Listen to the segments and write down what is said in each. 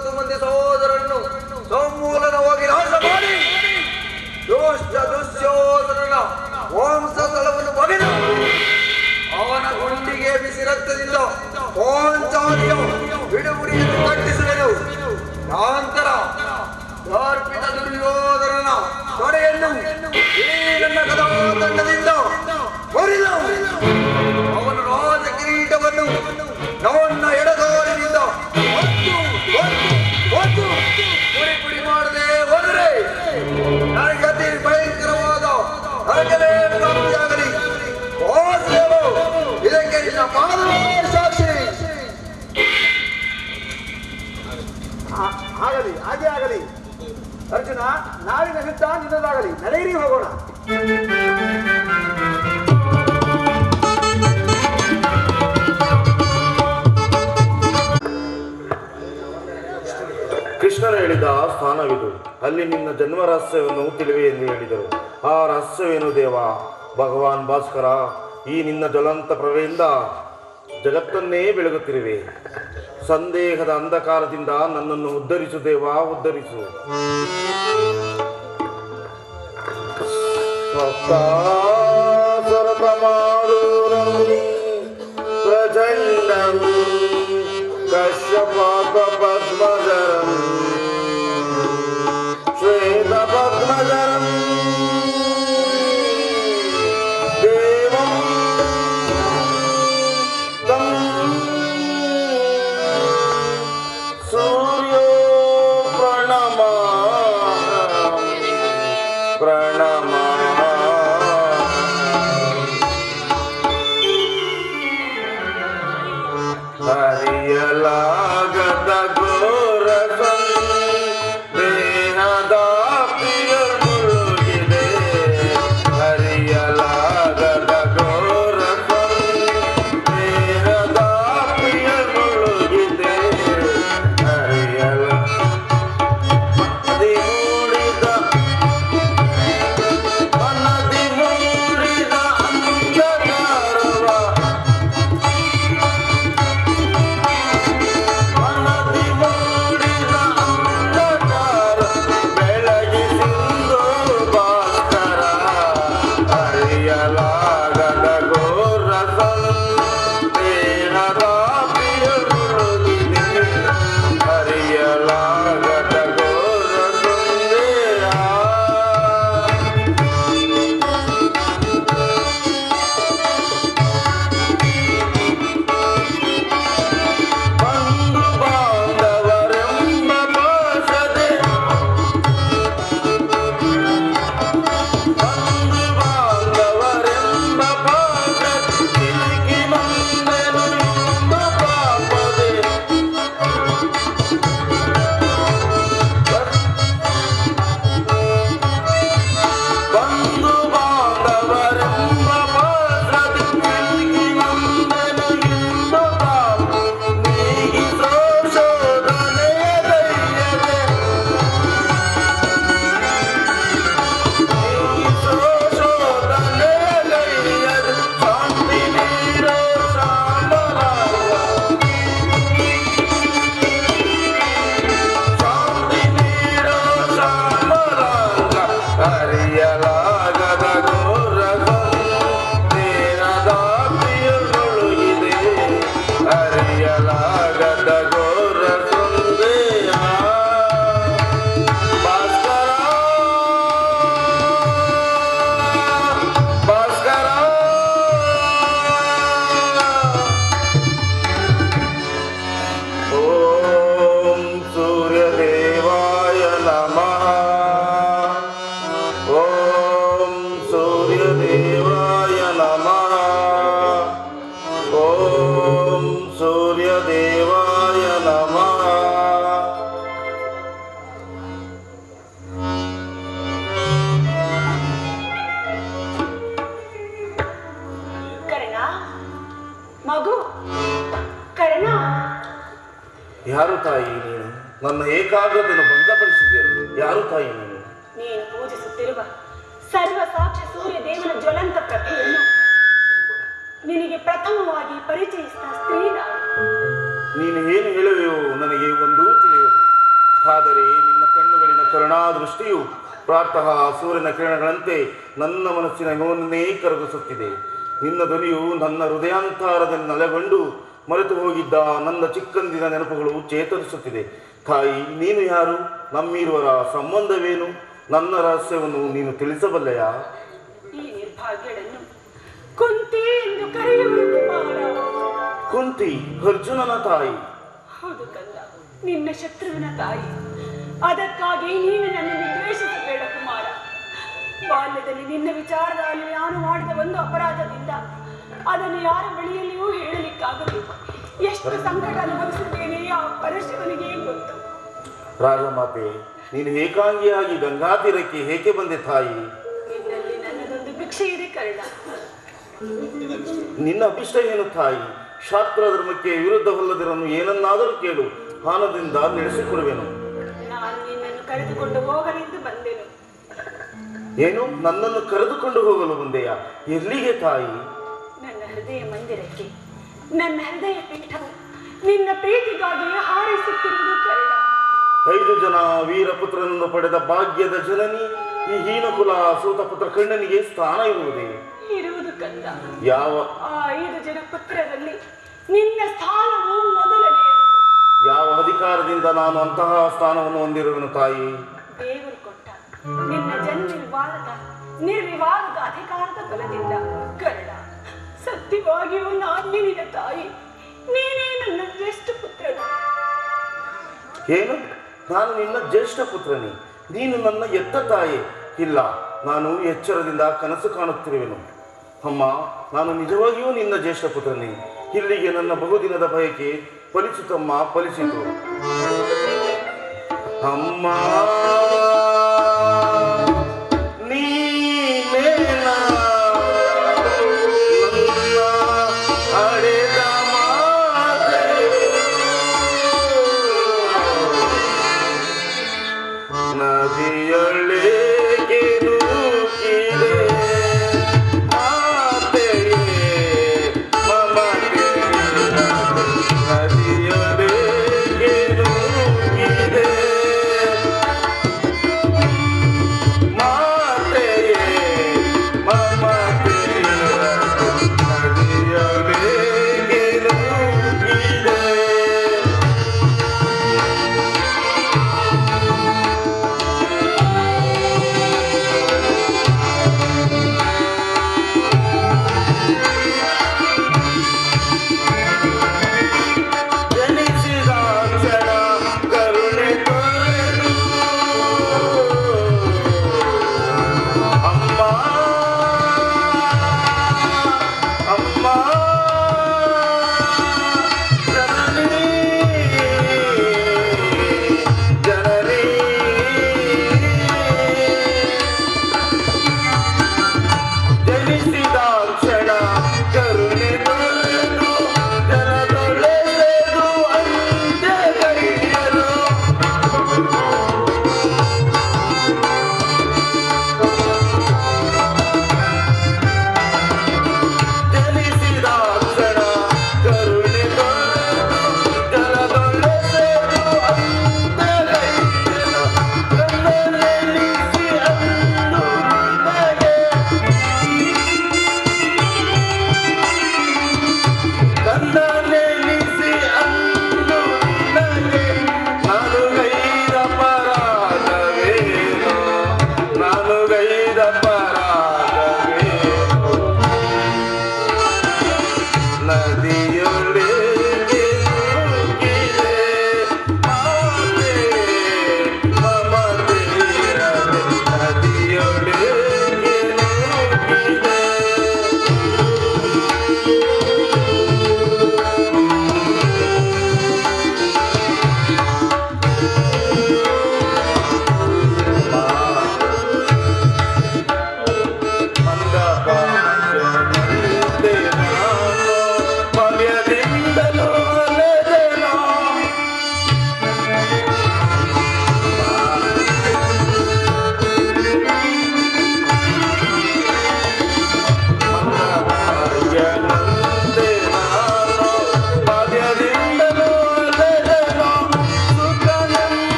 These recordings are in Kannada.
30 ಮಂದಿ ಸಹೋದರನ್ನು ಸಮೂಲನ ಹೋಗಿ ನಾಶ ಮಾಡಿ ದುಷ್ಟ ದುಶ್ಯೋಧನನ ವಂಶಸ್ಥಳವನ್ನು ಬಗೆದು ಅವನ ಗುಂಡಿಗೆ ಬಿಸಿ ರಕ್ತದಿಂದ ಪಾಂಚಾಲಿಯ ಬಿಡುಗುಡಿಯನ್ನು ಕಟ್ಟಿಸುವೆನು. ನಂತರ ಅರ್ಪಿತ ದುರ್ಯೋಧನನ ತೊಡೆಯನ್ನು ಈ ನನ್ನ ಕಥಾತಂಡದಿಂದ ಮುರಿದು ಅವನ ರಾಜ ಕಿರೀಟವನ್ನು ನನ್ನ ಎಡಗಾಲಿನಿಂದ ಪುಡಿ ಪುಡಿ ಮಾಡದೆ ಹೋದರೆ ನನಗೆ ಅತಿ ಭಯಂಕರವಾದ ನರಕವೇ ಪ್ರಾಪ್ತಿಯಾಗಲಿ. ಇದಕ್ಕೆ ನಿನ್ನ ಪಾದವೇ ಸಾಕ್ಷಿ. ಆಗಲಿ, ಹಾಗೆ ಆಗಲಿ. ಅರ್ಜುನ, ನಾಳಿನ ಯುದ್ಧ ನಿನ್ನದಾಗಲಿ. ನಡೆಯಿರಿ, ಹೋಗೋಣ. ಕೃಷ್ಣನು ಹೇಳಿದ ಸ್ಥಾನವಿದು. ಅಲ್ಲಿ ನಿನ್ನ ಜನ್ಮ ರಹಸ್ಯವನ್ನು ತಿಳಿವೆ ಎಂದು ಹೇಳಿದರು. ಆ ರಹಸ್ಯವೇನು ದೇವ? ಭಗವಾನ್ ಭಾಸ್ಕರ, ಈ ನಿನ್ನ ಜ್ವಲಂತ ಪ್ರಭೆಯಿಂದ ಜಗತ್ತನ್ನೇ ಬೆಳಗುತ್ತಿರುವೆ. ಸಂದೇಹದ ಅಂಧಕಾರದಿಂದ ನನ್ನನ್ನು ಉದ್ಧರಿಸು ದೇವ, ಉದ್ಧರಿಸು. ಪ್ರಚಂಡಂ ಕಶ್ಯಪಾಕ ಪದ್ಮಜರಂ ಶ್ವೇತ ಪದ್ಮಜರಂ ದೇವಂ ತಂ ಸೂರ್ಯೋ ಪ್ರಣಮ ಹರಿಯಲಾಗದ ಘೋರ ದೇಹದ ಪ್ರಿಯ ಮುಳುಗಿದೆ. ಹರಿಯಲಾಗದ ಘೋರ ದೇಹದ ಪ್ರಿಯ ಮುಳುಗಿದೆ. ಹರಿಯಲ ಮನದಿ ಮೂಡಿದ ಅಂಧಕಾರವ ಯಾರು ತಾಯಿ ನೀನು? ನನ್ನ ಏಕಾಗ್ರತೆಯನ್ನು ಭಂಗಪಡಿಸಿದ್ದೇನೆ. ಯಾರು ತಾಯಿ ನೀನು? ನೀನು ಪೂಜಿಸುತ್ತಿರುವ ಸರ್ವ ಸಾಕ್ಷಿ ಸೂರ್ಯ ದೇವನ ಜ್ವಲಂತ ಪ್ರಭೆಯನ್ನು ನಿನಗೆ ಪ್ರಥಮವಾಗಿ ಪರಿಚಯಿಸಿದ ಸ್ತ್ರೀ ನಾನು. ನೀನು ಏನು ಹೇಳುವೆಯೋ ನನಗೆ ಒಂದೂ ತಿಳಿಯದು. ದೃಷ್ಟಿಯು ಪ್ರಾತಃ ಸೂರ್ಯನ ಕಿರಣಗಳಂತೆ ನನ್ನ ಮನಸ್ಸಿನ ನೋವನ್ನೇ ಕರಗಿಸುತ್ತಿದೆ. ನಿನ್ನ ಧ್ವನಿಯು ನನ್ನ ಹೃದಯಾಂತರದಲ್ಲಿ ನೆಲೆಗೊಂಡು ಮರೆತು ಹೋಗಿದ್ದ ನನ್ನ ಚಿಕ್ಕಂದಿನ ನೆನಪುಗಳು ಚೇತರಿಸುತ್ತಿದೆ. ತಾಯಿ, ನೀನು ಯಾರು? ನಮ್ಮಿರುವರ ಸಂಬಂಧವೇನು? ನನ್ನ ರಹಸ್ಯವನ್ನು ನೀನು ತಿಳಿಸಬಲ್ಲೆಯಾ? ಈ ನಿರ್ಭಾಗ್ಯಳನ್ನು ಕುಂತಿ ಎಂದು ಕರೆಯುವುದು ಕುಮಾರ. ಕುಂತಿ ಅರ್ಜುನನ ತಾಯಿ? ಹೌದು ಕಂದ, ನಿನ್ನ ಶತ್ರುವಿನ ತಾಯಿ. ಅದಕ್ಕಾಗಿ ನೀನು ನನ್ನನ್ನು ದ್ವೇಷಿಸಬೇಡ ಕುಮಾರ. ಬಾಲ್ಯದಲ್ಲಿ ನಿನ್ನ ವಿಚಾರದಲ್ಲಿ ನಾನು ಮಾಡಿದ ಒಂದು ಅಪರಾಧದಿಂದ ಅದನ್ನು ಯಾರ ಬಳಿಯಲ್ಲಿಯೂ ಹೇಳಲಿಕ್ಕಾಗದು. ಎಷ್ಟು ಸಂಕಟ ಅನುಭವಿಸುತ್ತೇನೆ ಆ ಪರಶಿವನಿಗೆ ಗೊತ್ತು. ರಾಜಮಾತೆ, ನೀನು ಏಕಾಂಗಿಯಾಗಿ ಗಂಗಾತೀರಕ್ಕೆ ಏಕೆ ಬಂದೆ ತಾಯಿ? ನಿನ್ನಲ್ಲಿ ನನ್ನದೊಂದು ಭಿಕ್ಷೆ ಇದೆ ಕರ್ಣ. ನಿನ್ನ ಅಭಿಷ್ಟ ಏನು ತಾಯಿ? ಶಾಸ್ತ್ರ ಧರ್ಮಕ್ಕೆ ವಿರುದ್ಧವಲ್ಲದಿರನ್ನು ಏನನ್ನಾದರೂ ಕೇಳು, ಹಾನದಿಂದ ನಡೆಸಿಕೊಡುವೆನು. ನಾನು ನಿನ್ನನ್ನು ಕರೆದುಕೊಂಡು ಹೋಗಲೆಂದು ಬಂದೆನು. ಏನು, ನನ್ನನ್ನು ಕರೆದುಕೊಂಡು ಹೋಗಲು ಬಂದೆಯಾ? ಎಲ್ಲಿಗೆ ತಾಯಿ? ನನ್ನ ಹೃದಯ ಮಂದಿರಕ್ಕೆ. ನನ್ನ ಹೃದಯ ಪೀಠವು ನಿನ್ನ ಪ್ರೀತಿಗಾಗಿ ಹಾರೈಸುತ್ತಿರುವುದು ಕರ್ಣ. 5 ಜನ ವೀರಪುತ್ರನನ್ನು ಪಡೆದ ಭಾಗ್ಯದ ಜನನಿ ಈ ಹೀನಕುಲ ಸೂತಪುತ್ರ ಕಣ್ಣನಿಗೆ ಸ್ಥಾನ ಇರುವುದೇ? ಇರುವುದು ಕಂದ. ಯಾವ ಆ 5 ಜನ ಪುತ್ರರಲ್ಲಿ ನಿನ್ನ ಸ್ಥಾನವು ಮೊದಲನೆಯದು. ಯಾವ ಅಧಿಕಾರದಿಂದ ನಾನು ಅಂತಹ ಸ್ಥಾನವನ್ನು ಹೊಂದಿರುವೆನು ತಾಯಿ? ದೇವರು ಕೊಟ್ಟ ನಿನ್ನ ನಿರ್ವಿವಾದದ ಅಧಿಕಾರದ ಬಲದಿಂದ ಕರ್ಣ. ಸತ್ಯವಾಗಿಯೂ ನಾನು ನಿನ್ನ ತಾಯಿ. ನೀನೇ ನನ್ನ ಜ್ಯೇಷ್ಠ ಪುತ್ರನು. ಏನು, ನಾನು ನಿನ್ನ ಜ್ಯೇಷ್ಠ ಪುತ್ರನೇ? ನೀನು ನನ್ನ ಎತ್ತ ತಾಯಿ? ಇಲ್ಲ, ನಾನು ಎಚ್ಚರದಿಂದ ಕನಸು ಕಾಣುತ್ತಿರುವೆನು. ಅಮ್ಮ, ನಾನು ನಿಜವಾಗಿಯೂ ನಿನ್ನ ಜ್ಯೇಷ್ಠ ಪುತ್ರನೇ. ಇಲ್ಲಿಗೆ ನನ್ನ ಬಹುದಿನದ ಬಯಕೆ ಫಲಿಸಿತಮ್ಮ, ಫಲಿಸಿತು. ಅಮ್ಮ,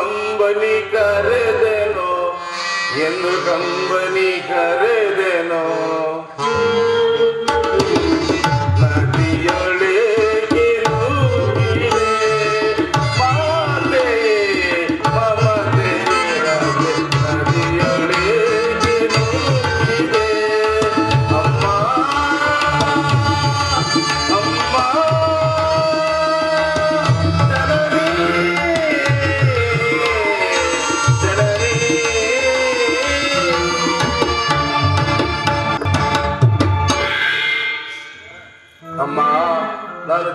ಕಂಬನಿ ಕರೆದೆನೋ ಎಂದು ಕಂಬನಿ ಕರೆದೆನೋ ಅಮ್ಮ ನಾನು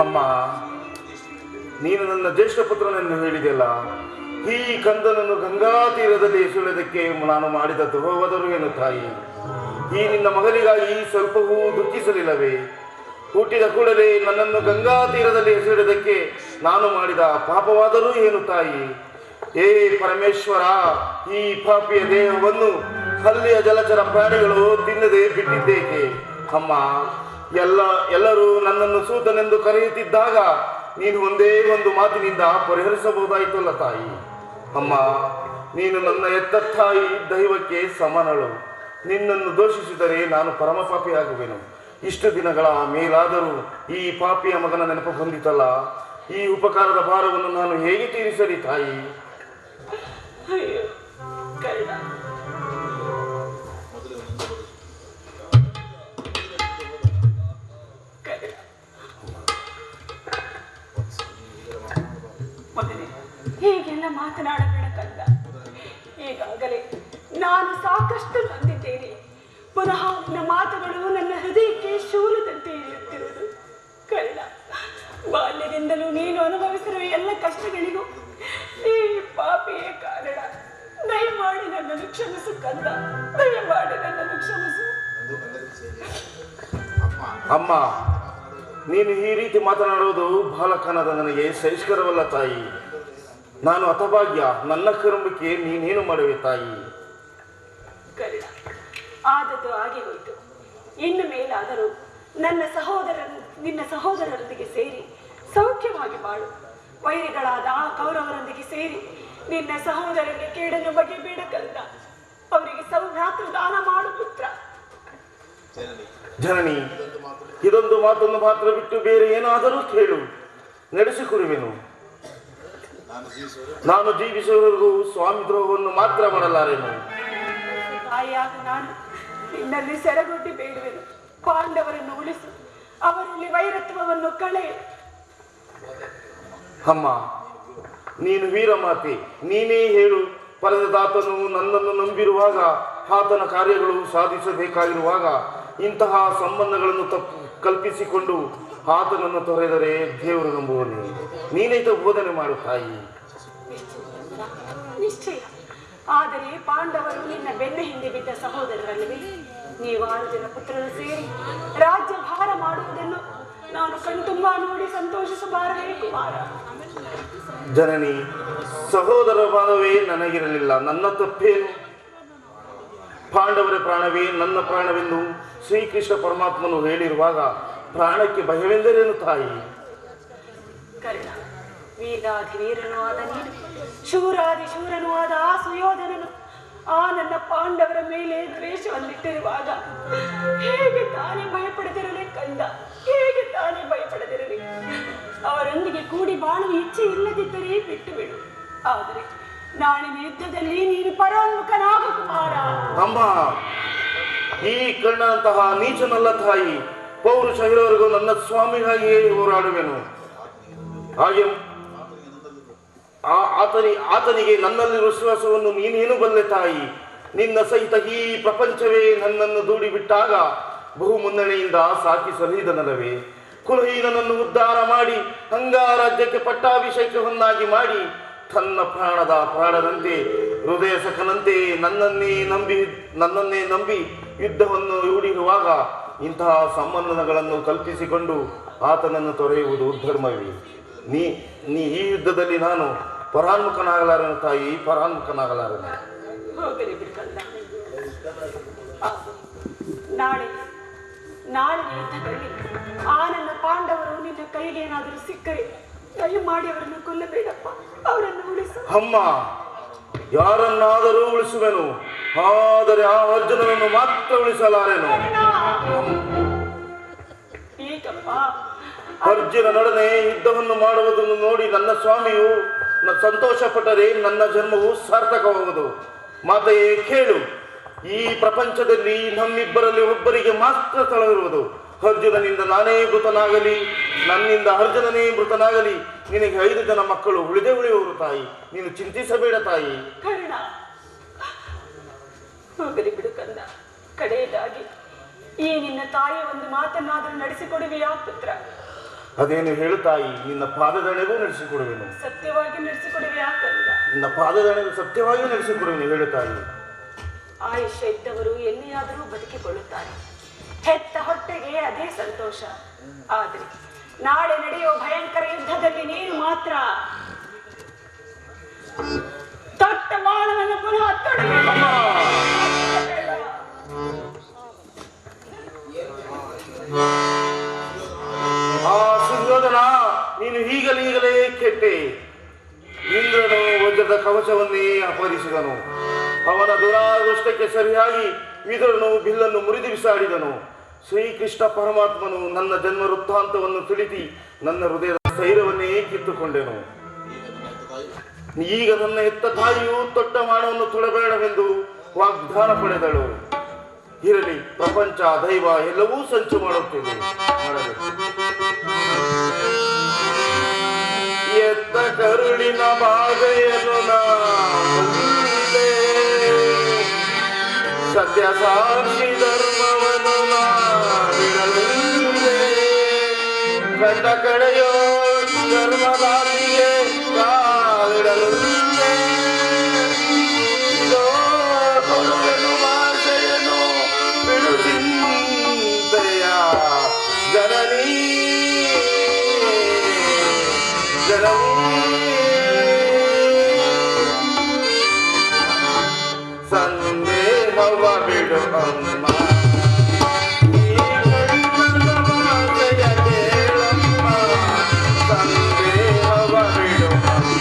ಅಮ್ಮ, ನೀನು ನನ್ನ ಜ್ಯೇಷ್ಠ ಪುತ್ರನೆಂದು ಹೇಳಿದೆಯಲ್ಲ, ಈ ಕಂದನನ್ನು ಗಂಗಾ ತೀರದಲ್ಲಿ ಎಸೆಯುವುದಕ್ಕೆ ನಾನು ಮಾಡಿದ ದ್ರೋಹವಾದರೂ ಏನು ತಾಯಿ? ಈ ನಿನ್ನ ಮಗನಿಗಾಗಿ ಸ್ವಲ್ಪವೂ ದುಃಖಿಸಲಿಲ್ಲವೇ? ಹುಟ್ಟಿದ ಕೂಡಲೇ ನನ್ನನ್ನು ಗಂಗಾ ತೀರದಲ್ಲಿ ಎಸೆಯುವುದಕ್ಕೆ ನಾನು ಮಾಡಿದ ಪಾಪವಾದರೂ ಏನು ತಾಯಿ? ಏ ಪರಮೇಶ್ವರ, ಈ ಪಾಪಿಯ ದೇಹವನ್ನು ಹಳ್ಳಿಯ ಜಲಚರ ಪ್ರಾಣಿಗಳು ತಿನ್ನದೆ ಬಿಟ್ಟಿದ್ದೇಕೆ? ಅಮ್ಮ, ಎಲ್ಲರೂ ನನ್ನನ್ನು ಸೂತನೆಂದು ಕರೆಯುತ್ತಿದ್ದಾಗ ನೀನು ಒಂದೇ ಒಂದು ಮಾತಿನಿಂದ ಪರಿಹರಿಸಬಹುದಾಯಿತಲ್ಲ ತಾಯಿ. ಅಮ್ಮ, ನೀನು ನನ್ನ ಎತ್ತ ತಾಯಿ, ದೈವಕ್ಕೆ ಸಮಾನಳು. ನಿನ್ನನ್ನು ದೋಷಿಸಿದರೆ ನಾನು ಪರಮ ಪಾಪಿಯಾಗುವೆನು. ಇಷ್ಟು ದಿನಗಳ ಮೇಲಾದರೂ ಈ ಪಾಪಿಯ ಮಗನ ನೆನಪು ಬಂದಿತಲ್ಲ, ಈ ಉಪಕಾರದ ಭಾರವನ್ನು ನಾನು ಹೇಗೆ ತೀರಿಸಲಿ ತಾಯಿ? ಅಯ್ಯೋ ಕರ್ಣ, ಮಗನೇ, ಹೀಗೆಲ್ಲ ಮಾತನಾಡಬೇಡ ಕಂದ. ಈಗಾಗಲೇ ನಾನು ಸಾಕಷ್ಟು ನೊಂದಿದ್ದೇನೆ. ಪುನಃ ನಿನ್ನ ಮಾತುಗಳು ನನ್ನ ಹೃದಯಕ್ಕೆ ಶೂಲದಂತೆ ಇಳಿಯುತ್ತಿರುವುದು. ಕರ್ಣ, ಬಾಲ್ಯದಿಂದಲೂ ನೀನು ಅನುಭವಿಸಿರುವ ಎಲ್ಲ ಕಷ್ಟಗಳಿಗೂ ಈ ಪಾಪಿಯೇ ಕಾರಣ. ದಯಮಾಡಿ ನನ್ನನ್ನು ಕ್ಷಮಿಸು ಕಂದ, ದಯಮಾಡಿ ನನ್ನನ್ನು ಕ್ಷಮಿಸು. ಅಮ್ಮ, ನೀನು ಈ ರೀತಿ ಮಾತನಾಡುವುದು ಬಾಲಕನಾದ ನನಗೆ ಸಹಿಷ್ಕರವಲ್ಲ ತಾಯಿ. ನಾನು ಹತಭಾಗ್ಯ. ನನ್ನ ಕರ್ಮಕ್ಕೆ ನೀನೇನು ಮಾಡುವೆ ತಾಯಿ? ಕರ್ಣ, ಆದದ್ದು ಆಗಿ ಹೋಯಿತು. ಇನ್ನು ಮೇಲಾದರೂ ನಿನ್ನ ಸಹೋದರರೊಂದಿಗೆ ಸೇರಿ ಸೌಖ್ಯವಾಗಿ ಬಾಳು. ವೈರಿಗಳಾದ ಆ ಕೌರವರೊಂದಿಗೆ ಸೇರಿ ನಿನ್ನ ಸಹೋದರರಿಗೆ ಕೇಡನ್ನು ಬಗೆಬೇಡ ಕಂದ. ಅವರಿಗೆ ಸೌಭ್ರಾತೃ ದಾನ ಮಾಡು ಪುತ್ರ. ಜನನಿ, ಇದೊಂದು ಮಾತನ್ನು ಮಾತ್ರ ಬಿಟ್ಟು ಬೇರೆ ಏನಾದರೂ ಕೇಳು, ನಡೆಸಿಕೊಡುವೆನು. ನಾನು ಜೀವಿಸುವವರೆಗೂ ಸ್ವಾಮಿ ದ್ರೋಹವನ್ನು ಮಾತ್ರ ಮಾಡಲಾರೆನು. ತಾಯಿಯಾದ ನಾನು ನಿನ್ನಲ್ಲಿ ಸೆರಗೊಡ್ಡಿ ಬೇಡುವೆನು. ಪಾಂಡವರನ್ನು ಉಳಿಸು, ಅವರಲ್ಲಿ ವೈರತ್ವವನ್ನು ಕಳೆ. ಅಮ್ಮ, ನೀನು ವೀರಮಾತೆ, ನೀನೇ ಹೇಳು. ಪರದಾತನು ನನ್ನನ್ನು ನಂಬಿರುವಾಗ, ಆತನ ಕಾರ್ಯಗಳು ಸಾಧಿಸಬೇಕಾಗಿರುವಾಗ ಇಂತಹ ಸಂಬಂಧಗಳನ್ನು ಕಲ್ಪಿಸಿಕೊಂಡು ಆತನನ್ನು ತೊರೆದರೆ ದೇವರು ನಂಬುವನು. ನೀನೈತ ಬೋಧನೆ ಮಾಡು ತಾಯಿ. ನಿಶ್ಚಯ. ಆದರೆ ಪಾಂಡವರು ನಿನ್ನ ಬೆನ್ನ ಹಿಂದೆ ಬಿದ್ದ ಸಹೋದರರಲ್ಲವೇ? ನೀವು 6 ಜನ ಪುತ್ರರು ಸೇರಿ ರಾಜ್ಯ ಭಾರ ಮಾಡುವುದನ್ನು ನಾನು ಕಣ್ತುಂಬ ನೋಡಿ ಸಂತೋಷಿಸಬಾರದೇ ಕುಮಾರ? ಜನನಿ, ಸಹೋದರ ಭಾವವೇ ನನಗಿರಲಿಲ್ಲ. ನನ್ನ ತಪ್ಪೇನು? ಪಾಂಡವರ ಪ್ರಾಣವೇ ನನ್ನ ಪ್ರಾಣವೆಂದು ಶ್ರೀಕೃಷ್ಣ ಪರಮಾತ್ಮನು ಹೇಳಿರುವಾಗ ಪ್ರಾಣಕ್ಕೆ ಭಯವೆಂದರೇನು ತಾಯಿ? ಕರ್ಣ, ವೀರಾಧಿ ವೀರನೂ ಆದ ನೀನು, ಶೂರಾದಿ ಶೂರನೂ ಆದ ಆ ಸುಯೋಧನನು ಆ ನನ್ನ ಪಾಂಡವರ ಮೇಲೆ ದ್ವೇಷವನ್ನಿಟ್ಟಿರುವಾಗ ಹೇಗೆ ತಾನೇ ಭಯಪಡದಿರಲಿ ಕಂದ? ಹೇಗೆ ತಾನೇ ಭಯಪಡದಿರಲಿ? ಅವರೊಂದಿಗೆ ಕೂಡಿ ಬಾಳುವ ಇಚ್ಛೆ ಇಲ್ಲದಿದ್ದರೆ ಬಿಟ್ಟು ಬಿಡು. ಆದರೆ ನಾಳಿನ ಯುದ್ಧದಲ್ಲಿ ನೀನು ಪರೋನ್ಮುಖನಾಗು ಕುಮಾರ. ಅಮ್ಮ, ಈ ಕರ್ಣಂತಹ ನೀಚನಲ್ಲ ತಾಯಿ. ಪೌರುಷ ಇರೋವರೆಗೂ ನನ್ನ ಸ್ವಾಮಿಗಾಗಿಯೇ ಹೋರಾಡುವೆನು. ಹಾಗೆ ಆತನಿಗೆ ನನ್ನಲ್ಲಿರುವ ವಿಶ್ವಾಸವನ್ನು ನೀನೇನು ಬಲ್ಲೆ ತಾಯಿ? ನಿನ್ನ ಸಹಿತ ಈ ಪ್ರಪಂಚವೇ ನನ್ನನ್ನು ದೂಡಿ ಬಿಟ್ಟಾಗ ಬಹು ಮುನ್ನಡೆಯಿಂದ ಸಾಕಿ ಸಲಹಿದನಲ್ಲವೇ? ಕುಲಹೀನನನ್ನು ಉದ್ಧಾರ ಮಾಡಿ ಅಂಗರಾಜ್ಯಕ್ಕೆ ಪಟ್ಟಾಭಿಷೇಕವನ್ನಾಗಿ ಮಾಡಿ ತನ್ನ ಪ್ರಾಣದಂತೆ ಹೃದಯ ಸಖನಂತೆ ನನ್ನನ್ನೇ ನಂಬಿ ಯುದ್ಧವನ್ನು ಹೂಡಿರುವಾಗ ಇಂತಹ ಸಂಬಂಧಗಳನ್ನು ಕಲ್ಪಿಸಿಕೊಂಡು ಆತನನ್ನು ತೊರೆಯುವುದು ಧರ್ಮವೇ? ನೀ ಈ ಯುದ್ಧದಲ್ಲಿ ನಾನು ಪರಾನ್ಮುಖನಾಗಲಾರನು ತಾಯಿ, ಪರಾನ್ಮುಖನಾಗಲಾರನು. ಹೋಗಲಿ ಬಿಡ್ಕಲ್ಲ. ನಾಳೆ ಯುದ್ಧದಲ್ಲಿ ಆ ನನ್ನ ಪಾಂಡವರು ನಿನ್ನ ಕೈಗೆ ಏನಾದರೂ ಸಿಕ್ಕರೆ ದಯಮಾಡಿ ಅವರನ್ನು ಕೊಲ್ಲಬೇಡಪ್ಪ, ಅವರನ್ನು ಉಳಿಸು. ಅಮ್ಮ, ಯಾರನ್ನಾದರೂ ಉಳಿಸುವೆನು, ಆದರೆ ಆ ಅರ್ಜುನನನ್ನು ಮಾತ್ರ ಉಳಿಸಲಾರೆನು. ಏಕಪ್ಪ, ಅರ್ಜುನನೊಡನೆ ಯುದ್ಧವನ್ನು ಮಾಡುವುದನ್ನು ನೋಡಿ ನನ್ನ ಸ್ವಾಮಿಯು ಸಂತೋಷ ಪಟ್ಟರೆ ನನ್ನ ಜನ್ಮವು ಸಾರ್ಥಕವಾಗುವುದು. ಮಾತೆಯೇ ಕೇಳು, ಈ ಪ್ರಪಂಚದಲ್ಲಿ ನಮ್ಮಿಬ್ಬರಲ್ಲಿ ಒಬ್ಬರಿಗೆ ಮಾತ್ರ ಸ್ಥಳವಿರುವುದು. ಅರ್ಜುನನಿಂದ ನಾನೇ ಮೃತನಾಗಲಿ, ನನ್ನಿಂದ ಅರ್ಜುನನೇ ಮೃತನಾಗಲಿ, ನಿನಗೆ 5 ಜನ ಮಕ್ಕಳು ಉಳಿಯುವರು ತಾಯಿ. ನೀನು ಚಿಂತಿಸಬೇಡ ತಾಯಿ. ಕರ್ಣ, ಹೋಗಲಿ ಬಿಡು ಕಂದ. ಕಡೆಯದಾಗಿ ಈ ನಿನ್ನ ತಾಯಿಯ ಒಂದು ಮಾತನ್ನಾದರೂ ನಡೆಸಿಕೊಡುವೆಯಾ ಪುತ್ರ? ಅದೇನು ಹೇಳು ತಾಯಿ, ನಿನ್ನ ಪಾದದಳೆಗೂ ನಡೆಸಿಕೊಡುವೆನು. ಸತ್ಯವಾಗಿ ನಡೆಸಿಕೊಡುವೆಯಾ ಕಂದ? ನಿನ್ನ ಪಾದದಾಣೆಗೆ ಸತ್ಯವಾಗಿ ನಡೆಸಿಕೊಡುವೆನು ಹೇಳುತ್ತಾನೆ. ಆಯುಷ್ಯ ಇದ್ದವರು ಎಲ್ಲಿಯಾದರೂ ಬದುಕಿಕೊಳ್ಳುತ್ತಾರೆ. ಹೆತ್ತ ಹೊಟ್ಟೆಗೆ ಅದೇ ಸಂತೋಷ. ಆದರೆ ನಾಳೆ ನಡೆಯುವ ಭಯಂಕರ ಯುದ್ಧದಲ್ಲಿ ನೀನು ಮಾತ್ರ ತೊಟ್ಟ ಬಾಣವನ್ನು ಪುನಃ ತೊಡಗಿಲ್ಲ. ಆ ಸುಯೋಧನ, ನೀನು ಈಗಲೀಗಲೇ ಕೆಟ್ಟೆ. ಇಂದ್ರನು ವಜ್ರದ ಕವಚವನ್ನೇ ಅಪಹರಿಸಿದನು. ಅವನ ದುರಾದೃಷ್ಟಕ್ಕೆ ಸರಿಯಾಗಿ ವಿದುರನು ಬಿಲ್ಲನ್ನು ಮುರಿದು ಬಿಸಾಡಿದನು. ಶ್ರೀಕೃಷ್ಣ ಪರಮಾತ್ಮನು ನನ್ನ ಜನ್ಮ ವೃತ್ತಾಂತವನ್ನು ತಿಳಿಸಿ ನನ್ನ ಹೃದಯದ ಸ್ಥೈರ್ಯವನ್ನೇ ಕಿತ್ತುಕೊಂಡೆನು. ಈಗ ನನ್ನ ಹೆತ್ತ ತಾಯಿಯು ತೊಟ್ಟ ಮಾನವನ್ನು ತೊಳಬೇಡವೆಂದು ವಾಗ್ದಾನ ಪಡೆದಳು. ಇರಲಿ, ಪ್ರಪಂಚ ದೈವ ಎಲ್ಲವೂ ಸಂಚು ಮಾಡುತ್ತಿದೆ. ಎತ್ತ ಕರುಳಿನ ಬಾಧೆಯನ್ನು ನಾಳೆ ಸತ್ಯ ಸಾಕ್ಷಿ ಧರ್ಮವನ್ನು ನಾಡಿರಲಿದೆ. ಕಂಡ ಕಡೆಯೋ ಧರ್ಮದಾತಿಗೆ ಕಾಲಿಡಲಿದೆ. ಕೊಡುವೆನು ಭಾಷೆಯನ್ನು ಬಿಡುತ್ತಿಂತೆಯ ಜನನೀ ಸಂದೇಹವ ಬಿಡು ಅಮ್ಮ, ಈ ಕಣ್ಣನ ಮಾತೆಯ ಕೇಳಮ್ಮ. ಸಂದೇಹವ ಬಿಡು ಅಮ್ಮ.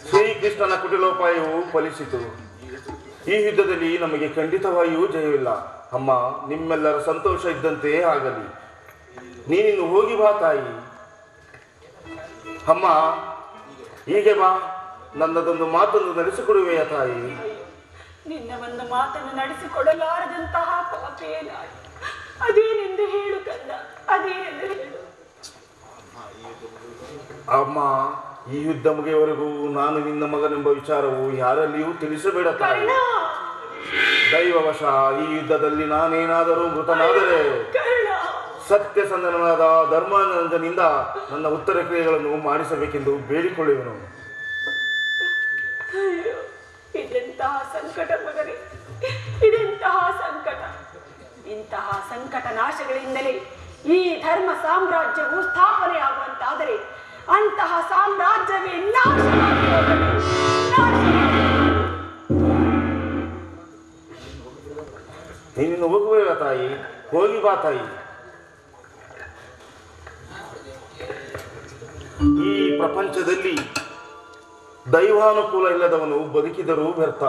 ಶ್ರೀಕೃಷ್ಣನ ಕುಟಿಲೋಪಾಯವು ಫಲಿಸಿತು. ಈ ಯುದ್ಧದಲ್ಲಿ ನಮಗೆ ಖಂಡಿತವಾಗಿಯೂ ಜಯವಿಲ್ಲ. ಅಮ್ಮ, ನಿಮ್ಮೆಲ್ಲರ ಸಂತೋಷ ಇದ್ದಂತೆಯೇ ಆಗಲಿ. ನೀನಿನ್ನು ಹೋಗಿ ಬಾ ತಾಯಿ. ಅಮ್ಮ, ಹೀಗೆ ಬಾ, ನನ್ನದೊಂದು ಮಾತನ್ನು ನಡೆಸಿಕೊಡುವೆಯ ತಾಯಿ? ನಿನ್ನ ಒಂದು ಮಾತನ್ನು ನಡೆಸಿಕೊಡಲಾರದಂತಹ ಪಾಪೇನಾಗಿ ಅದೇನೆಂದು ಹೇಳು ಕಂದ, ಅದೇನೆಂದು ಹೇಳು. ಅಮ್ಮ, ಈ ಯುದ್ಧ ಮುಗಿಯವರೆಗೂ ನಾನು ನಿನ್ನ ಮಗನೆಂಬ ವಿಚಾರವು ಯಾರಲ್ಲಿಯೂ ತಿಳಿಸಬೇಡ ತಾಯಿ. ದೈವವಶ ಈ ಯುದ್ಧದಲ್ಲಿ ನಾನೇನಾದರೂ ಮೃತನಾದರೆ ಸತ್ಯಸಂಧನಾದ ಧರ್ಮಾನಂದನಿಂದ ನನ್ನ ಉತ್ತರ ಕ್ರಿಯೆಗಳನ್ನು ಮಾಡಿಸಬೇಕೆಂದು ಬೇಡಿಕೊಳ್ಳುವೆನು. ಇದೆಂತಹ ಸಂಕಟ ಮಗನೇ, ಇದೆಂತಹ ಸಂಕಟ. ಇಂತಹ ಸಂಕಟ ನಾಶಗಳಿಂದಲೇ ಈ ಧರ್ಮ ಸಾಮ್ರಾಜ್ಯವು ಸ್ಥಾಪನೆಯಾಗುವಂತಾದರೆ ಅಂತಹ ಸಾಮ್ರಾಜ್ಯವೇ ನೀನು ಹೋಗುವ ತಾಯಿ, ಹೋಗಿ ಬಾ ತಾಯಿ. ಈ ಪ್ರಪಂಚದಲ್ಲಿ ದೈವಾನುಕೂಲ ಇಲ್ಲದವನು ಬದುಕಿದರೂ ವ್ಯರ್ಥ.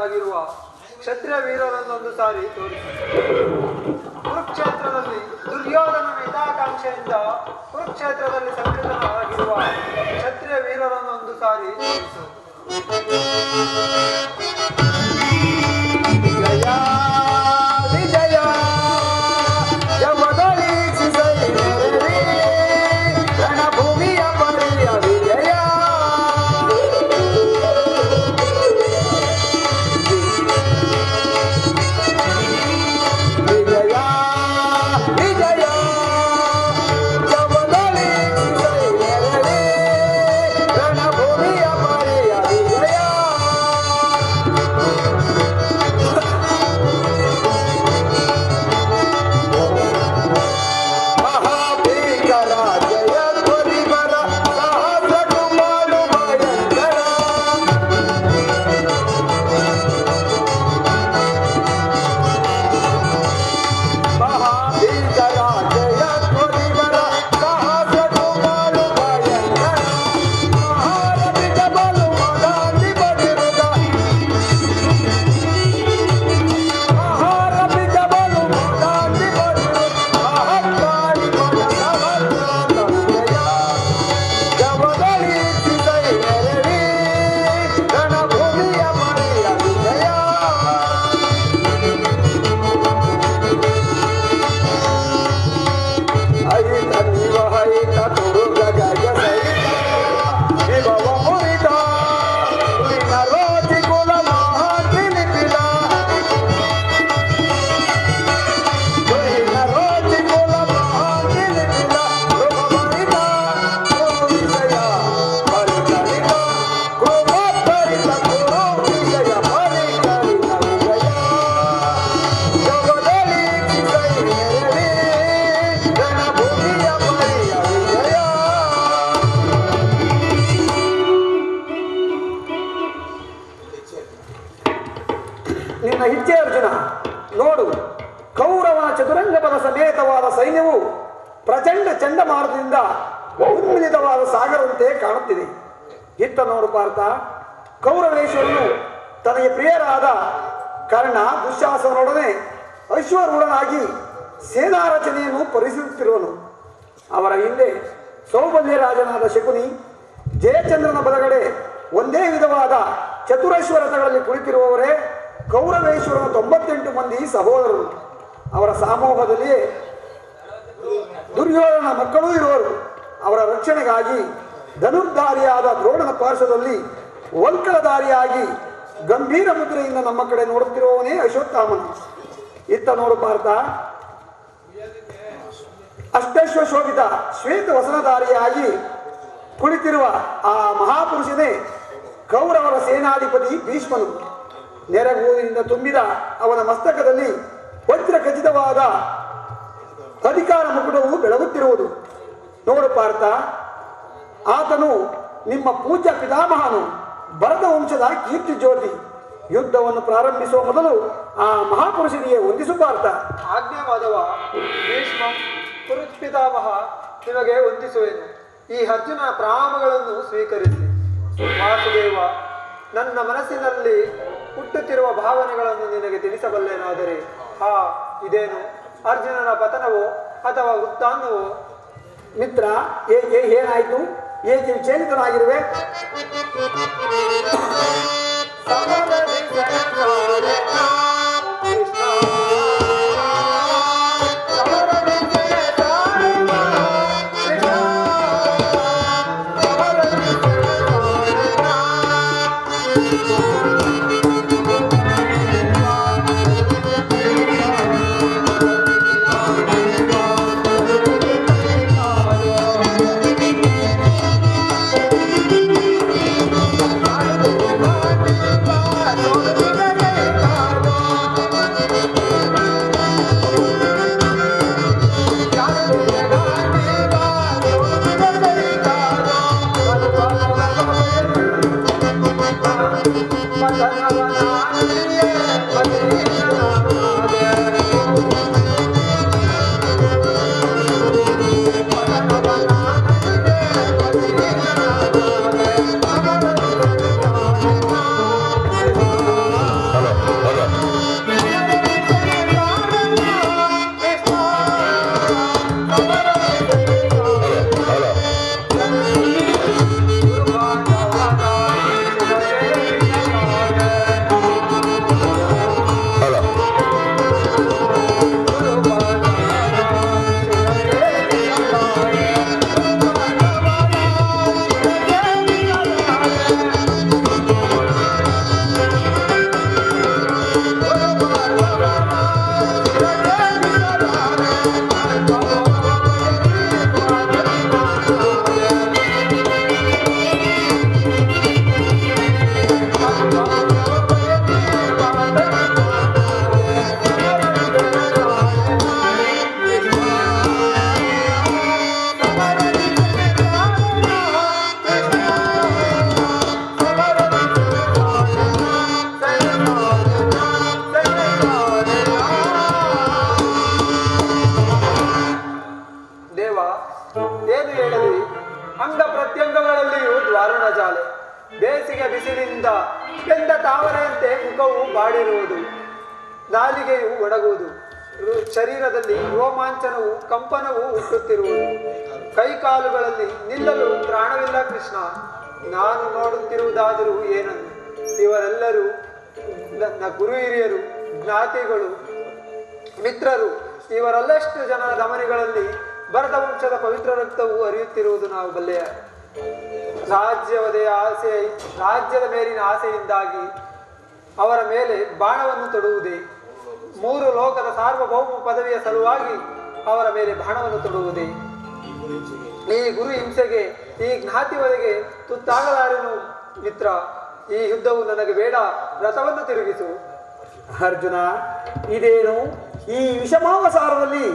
ಕ್ಷತ್ರಿಯರಾಗಿರುವ ಕ್ಷತ್ರಿಯ ವೀರರನ್ನೊಂದು ಸಾರಿ ತೋರಿಸಿ. ಕುರುಕ್ಷೇತ್ರದಲ್ಲಿ ದುರ್ಯೋಧನನ ಹಿತಾಕಾಂಕ್ಷೆಯಿಂದ ಕುರುಕ್ಷೇತ್ರದಲ್ಲಿ ಸಂಕೃತನಾಗಿರುವ ಕ್ಷತ್ರಿಯ ವೀರರನ್ನೊಂದು ಸಾರಿ ತೋರಿಸು. ವಿಜಯ ವಿಜಯ ಜಮದಳಿಸಿ ಸೈನ್ಯರೇ ರಣಭೂಮಿಯ ಪರಿಯ ವಿಜಯ ವಿಜಯ ವಿಜಯ ಜಮದಳಿಸಿ ಸೈನ್ಯರೇ ರಣಭೂಮಿಯ ಪರಿಯ ವಿಜಯ ಮಹಾಭೀಕರ ಜಯ ಧ್ವನಿವರ ಸಾಹಸ ಕುಮಾರು ಭಯಂಕರ ಮಹಾಭೀಕರ ಜಯ ಧ್ವನಿವರ ಸಾಹಸ ಕುಮಾರು ಭಯಂಕರ ಮಹಾರಥಿಕ ಬಲು ಮದಾಂತಿ ಬಡಿರುದ ಮಹಾರಥಿಕ ಬಲು ಮದಾಂತಿ ಬಡಿರುದ ಮಹತ್ಕಾಳಿ ಪದ ಸಮರ್ಥ ವಿಜಯ ಜಮದಳಿಸಿ ಸೈನ್ಯರೇ ರಣಭೂಮಿಯ ಪರಿಯ ವಿಜಯ ಐತ ನೀವ ಹೈತ ತುರುಗ ಗಜ ಸಹಿತ ವಿಭವ ಮುರಿತ ತುರಿನ ರೋಚಿ ಕುಲ ಮಹಾಂತಿ ನಿಪಿಲ ತುರಿನ ರೋಚಿ ಕುಲ ಮಹಾಂತಿ ನಿಪಿಲ ಕೃಪಭರಿತ ಕುರು ವಿಜಯ ಪರಿಕರಿತ ಕೃಪಭರಿತ ಕುರು ವಿಜಯ ಪರಿಕರಿತ ವಿಜಯ ಜಗದಳಿಸಿ ಸೈನ್ಯರೇ ರಣಭೂಮಿಯ ಪರಿಯ ವಿಜಯ. ನಿನ್ನ ಇಚ್ಛೆ ಅರ್ಜುನ. ನೋಡು, ಕೌರವನ ಚತುರಂಗ ಬಲ ಸಮೇತವಾದ ಸೈನ್ಯವು ಪ್ರಚಂಡ ಚಂಡಮಾರುತದಿಂದ ಉನ್ಮಿಲಿತವಾದ ಸಾಗರದಂತೆ ಕಾಣುತ್ತಿದೆ. ಇತ್ತ ನೋಡು ಪಾರ್ಥ, ಕೌರವೇಶ್ವರನು ತನಗೆ ಪ್ರಿಯರಾದ ಕರ್ಣ ದುಶ್ಯಾಸನರೊಡನೆ ಅಶ್ವರೂಢನಾಗಿ ಸೇನಾ ರಚನೆಯನ್ನು ಪರಿಶೀಲಿಸುತ್ತಿರುವನು. ಅವರ ಹಿಂದೆ ಸೌಬಲ್ಯ ರಾಜನಾದ ಶಕುನಿ, ಜಯಚಂದ್ರನ ಬಲಗಡೆ ಒಂದೇ ವಿಧವಾದ ಚತುರೇಶ್ವರ ರಥಗಳಲ್ಲಿ ಕುಳಿತಿರುವವರೇ ಕೌರವೇಶ್ವರನ 98 ಮಂದಿ ಸಹೋದರರು. ಅವರ ಸಮೂಹದಲ್ಲಿಯೇ ದುರ್ಯೋಧನ ಮಕ್ಕಳೂ ಇರುವರು. ಅವರ ರಕ್ಷಣೆಗಾಗಿ ಧನುರ್ಧಾರಿಯಾದ ದ್ರೋಣನ ಪಾರ್ಶ್ವದಲ್ಲಿ ವಂಕಲಧಾರಿಯಾಗಿ ಗಂಭೀರ ಮುದ್ರೆಯಿಂದ ನಮ್ಮ ಕಡೆ ನೋಡುತ್ತಿರುವವನೇ ಅಶ್ವತ್ಥಾಮನು. ಇತ್ತ ನೋಡು ಪಾರ್ಥ, ಅಷ್ಟಶ್ವ ಶೋಭಿತ ಶ್ವೇತ ವಸನಧಾರಿಯಾಗಿ ಕುಳಿತಿರುವ ಆ ಮಹಾಪುರುಷನೇ ಕೌರವರ ಸೇನಾಧಿಪತಿ ಭೀಷ್ಮನು. ನೆರಗೂರಿನಿಂದ ತುಂಬಿದ ಅವನ ಮಸ್ತಕದಲ್ಲಿ ವಜ್ರ ಖಚಿತವಾದ ಅಧಿಕಾರ ಮುಕುಟವು ಬೆಳಗುತ್ತಿರುವುದು. ನೋಡು ಪಾರ್ಥ, ಆತನು ನಿಮ್ಮ ಪೂಜ್ಯ ಪಿತಾಮಹನು, ಭರತ ವಂಶದ ಕೀರ್ತಿ ಜ್ಯೋತಿ. ಯುದ್ಧವನ್ನು ಪ್ರಾರಂಭಿಸುವ ಮೊದಲು ಆ ಮಹಾಪುರುಷನಿಗೆ ವಂದಿಸು ಪಾರ್ಥ. ಆಜ್ಞೆ ಮಾಧವ. ಭೀಷ್ಮ ಕುರುಪಿತಾಮಹ, ನಿಮಗೆ ವಂದಿಸುವೆನು. ಈ ಅರ್ಜುನ ಪ್ರಣಾಮಗಳನ್ನು ಸ್ವೀಕರಿಸಿ. ವಾಸುದೇವ, ನನ್ನ ಮನಸ್ಸಿನಲ್ಲಿ ಹುಟ್ಟುತ್ತಿರುವ ಭಾವನೆಗಳನ್ನು ನಿನಗೆ ತಿಳಿಸಬಲ್ಲೇನಾದರೆ ಇದೇನು ಅರ್ಜುನನ ಪತನವೋ ಅಥವಾ ವೃತ್ತಾಂತವೋ? ಮಿತ್ರ, ಏಕೆ ಏನಾಯಿತು? ಏಕೆ ವಿಚಲಿತನಾಗಿರುವೆ? Thank you. ದೇವ, ಏನು ಹೇಳಲಿ, ಅಂಗ ಪ್ರತ್ಯಂಗಗಳಲ್ಲಿಯೂ ದ್ವಾರುಣ ಜಾಲೆ. ಬೇಸಿಗೆ ಬಿಸಿಲಿನಿಂದ ಬೆಂದ ತಾವರೆಯಂತೆ ಮುಖವು ಬಾಡಿರುವುದು, ನಾಲಿಗೆಯು ಒಣಗುವುದು, ಶರೀರದಲ್ಲಿ ರೋಮಾಂಚನವು ಕಂಪನವು ಹುಟ್ಟುತ್ತಿರುವುದು, ಕೈಕಾಲುಗಳಲ್ಲಿ ನಿಲ್ಲಲು ತ್ರಾಣವಿಲ್ಲ ಕೃಷ್ಣ. ನಾನು ನೋಡುತ್ತಿರುವುದಾದರೂ ಏನನ್ನು? ಇವರೆಲ್ಲರೂ ನನ್ನ ಗುರು ಹಿರಿಯರು, ಜ್ಞಾತಿಗಳು, ಮಿತ್ರರು. ಇವರೆಲ್ಲಷ್ಟು ಜನರ ಧಮನಿಗಳಲ್ಲಿ ಭರತ ವಂಶದ ಪವಿತ್ರ ರಕ್ತವು ಹರಿಯುತ್ತಿರುವುದು ನಾವು ಬಲ್ಲೆಯ. ರಾಜ್ಯದ ಮೇಲಿನ ಆಸೆಯಿಂದಾಗಿ ಅವರ ಮೇಲೆ ಬಾಣವನ್ನು ತೊಡುವುದೇ, ಮೂರು ಲೋಕದ ಸಾರ್ವಭೌಮ ಪದವಿಯ ಸಲುವಾಗಿ ಅವರ ಮೇಲೆ ಬಾಣವನ್ನು ತೊಡುವುದೇ. ಈ ಗುರು ಹಿಂಸೆಗೆ, ಈ ಜ್ಞಾತಿವರೆಗೆ ತುತ್ತಾಗಲಾರೆನು ಮಿತ್ರ. ಈ ಯುದ್ಧವು ನನಗೆ ಬೇಡ, ರಥವನ್ನು ತಿರುಗಿಸು. ಅರ್ಜುನ, ಇದೇನು ಈ ವಿಷಮಾವಸಾರದಲ್ಲಿ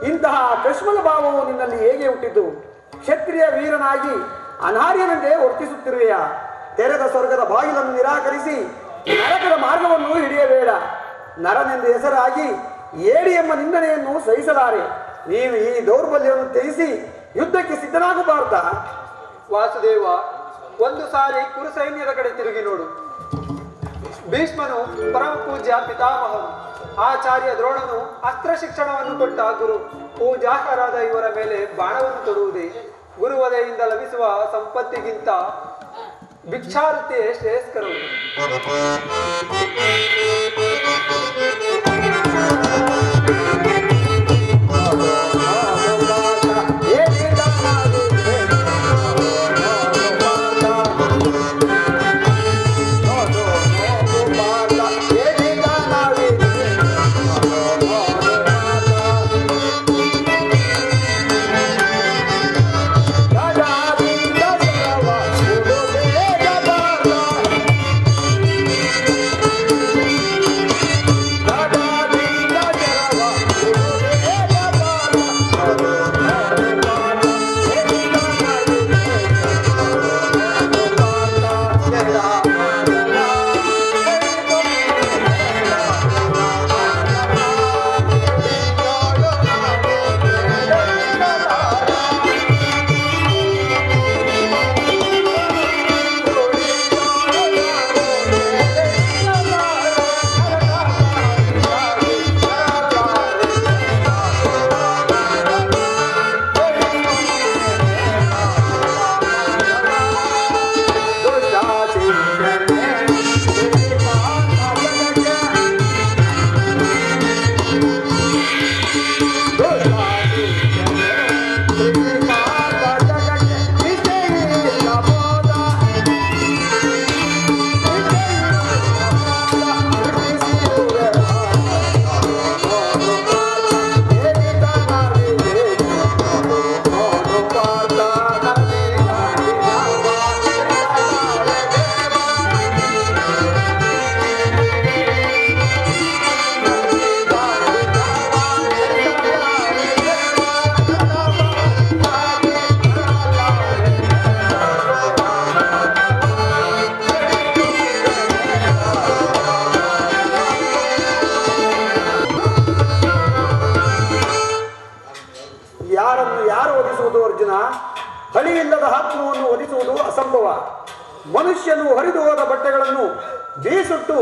ಇಂತಹ ಕಶ್ಮಲ ಭಾವವು ನಿನ್ನಲ್ಲಿ ಹೇಗೆ ಹುಟ್ಟಿದ್ದು? ಕ್ಷತ್ರಿಯ ವೀರನಾಗಿ ಅನಾರ್ಯನಂತೆ ವರ್ತಿಸುತ್ತಿರುವೆಯ? ತೆರೆದ ಸ್ವರ್ಗದ ಬಾಗಿಲನ್ನು ನಿರಾಕರಿಸಿ ನರಕದ ಮಾರ್ಗವನ್ನು ಹಿಡಿಯಬೇಡ. ನರನೆಂದು ಹೆಸರಾಗಿ ಏಡಿ ಎಂಬ ನಿಂದನೆಯನ್ನು ಸಹಿಸಲಾರೆ. ನೀನು ಈ ದೌರ್ಬಲ್ಯವನ್ನು ತ್ಯಜಿಸಿ ಯುದ್ಧಕ್ಕೆ ಸಿದ್ಧನಾಗಬಾರ್ದ? ವಾಸುದೇವ, ಒಂದು ಸಾರಿ ಕುರು ಸೈನ್ಯದ ಕಡೆ ತಿರುಗಿ ನೋಡು. ಭೀಷ್ಮನು ಪರಮ ಪೂಜ್ಯ ಪಿತಾಮಹನು, ಆಚಾರ್ಯ ದ್ರೋಣನು ಅಸ್ತ್ರ ಶಿಕ್ಷಣವನ್ನು ಕೊಟ್ಟ ಗುರು. ಪೂಜಾಕರಾದ ಇವರ ಮೇಲೆ ಬಾಣವನ್ನು ತೊಡುವುದೇ ಗುರುವದೆಯಿಂದ ಲಭಿಸುವ ಸಂಪತ್ತಿಗಿಂತ ಭಿಕ್ಷಾವೃತ್ತಿಯೇ ಶ್ರೇಯಸ್ಕರವು. ಹಳಿಯಿಲ್ಲದ ಆತ್ಮವನ್ನು ಒದಿಸುವುದು ಅಸಂಭವ. ಮನುಷ್ಯನು ಹರಿದು ಹೋದ ಬಟ್ಟೆಗಳನ್ನು ಬೀಸುಟ್ಟು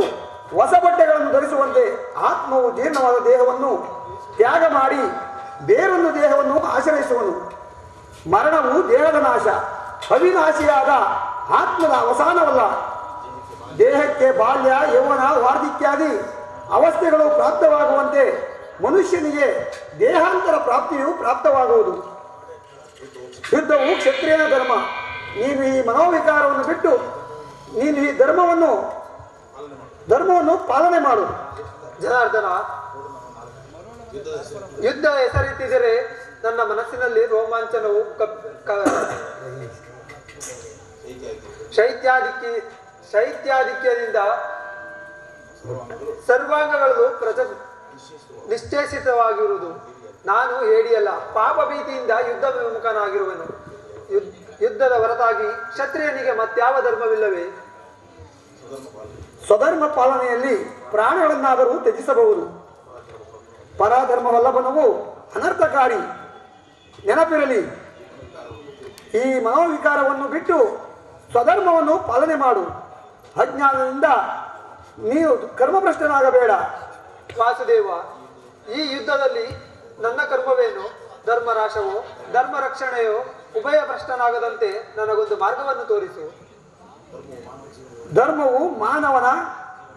ಹೊಸ ಬಟ್ಟೆಗಳನ್ನು ಧರಿಸುವಂತೆ ಆತ್ಮವು ಜೀರ್ಣವಾದ ದೇಹವನ್ನು ತ್ಯಾಗ ಮಾಡಿ ಬೇರೊಂದು ದೇಹವನ್ನು ಆಶ್ರಯಿಸುವನು. ಮರಣವು ದೇಹದ ನಾಶ, ಅವಿನಾಶಿಯಾದ ಆತ್ಮದ ಅವಸಾನವಲ್ಲ. ದೇಹಕ್ಕೆ ಬಾಲ್ಯ, ಯೌವನ, ವಾರ್ಧಿಕ್ಯಾದಿ ಅವಸ್ಥೆಗಳು ಪ್ರಾಪ್ತವಾಗುವಂತೆ ಮನುಷ್ಯನಿಗೆ ದೇಹಾಂತರ ಪ್ರಾಪ್ತಿಯು ಪ್ರಾಪ್ತವಾಗುವುದು. ಯುದ್ಧವು ಕ್ಷತ್ರಿಯನ ಧರ್ಮ. ನೀನು ಈ ಮನೋವಿಕಾರವನ್ನು ಬಿಟ್ಟು ನೀನು ಈ ಧರ್ಮವನ್ನು ಪಾಲನೆ ಮಾಡು. ಜನಾರ್ದನ, ಯುದ್ಧ ಹೆಸರಿಟ್ಟಿದರೆ ನನ್ನ ಮನಸ್ಸಿನಲ್ಲಿ ರೋಮಾಂಚನವು ಶೈತ್ಯಾಧಿಕ್ಯದಿಂದ ಸರ್ವಾಂಗಗಳು ನಿಶ್ಚೇಷಿತವಾಗಿರುವುದು. ನಾನು ಹೇಡಿಯಲ್ಲ, ಪಾಪ ಭೀತಿಯಿಂದ ಯುದ್ಧ ವಿಮುಖನಾಗಿರುವನು. ಯುದ್ಧದ ಹೊರತಾಗಿ ಕ್ಷತ್ರಿಯನಿಗೆ ಮತ್ಯಾವ ಧರ್ಮವಿಲ್ಲವೇ? ಸ್ವಧರ್ಮ ಪಾಲನೆಯಲ್ಲಿ ಪ್ರಾಣಗಳನ್ನಾದರೂ ತ್ಯಜಿಸಬಹುದು. ಪರಧರ್ಮವಲ್ಲಭನವು ಅನರ್ಥಕಾರಿ. ನೆನಪಿರಲಿ, ಈ ಮನೋವಿಕಾರವನ್ನು ಬಿಟ್ಟು ಸ್ವಧರ್ಮವನ್ನು ಪಾಲನೆ ಮಾಡು. ಅಜ್ಞಾನದಿಂದ ನೀನು ಕರ್ಮಭ್ರಷ್ಟನಾಗಬೇಡ. ವಾಸುದೇವ, ಈ ಯುದ್ಧದಲ್ಲಿ ನನ್ನ ಕರ್ಮವೇನು? ಧರ್ಮನಾಶವೋ ಧರ್ಮ ರಕ್ಷಣೆಯೋ ಉಭಯ ಭ್ರಷ್ಟನಾಗದಂತೆ ನನಗೊಂದು ಮಾರ್ಗವನ್ನು ತೋರಿಸು. ಧರ್ಮವು ಮಾನವನ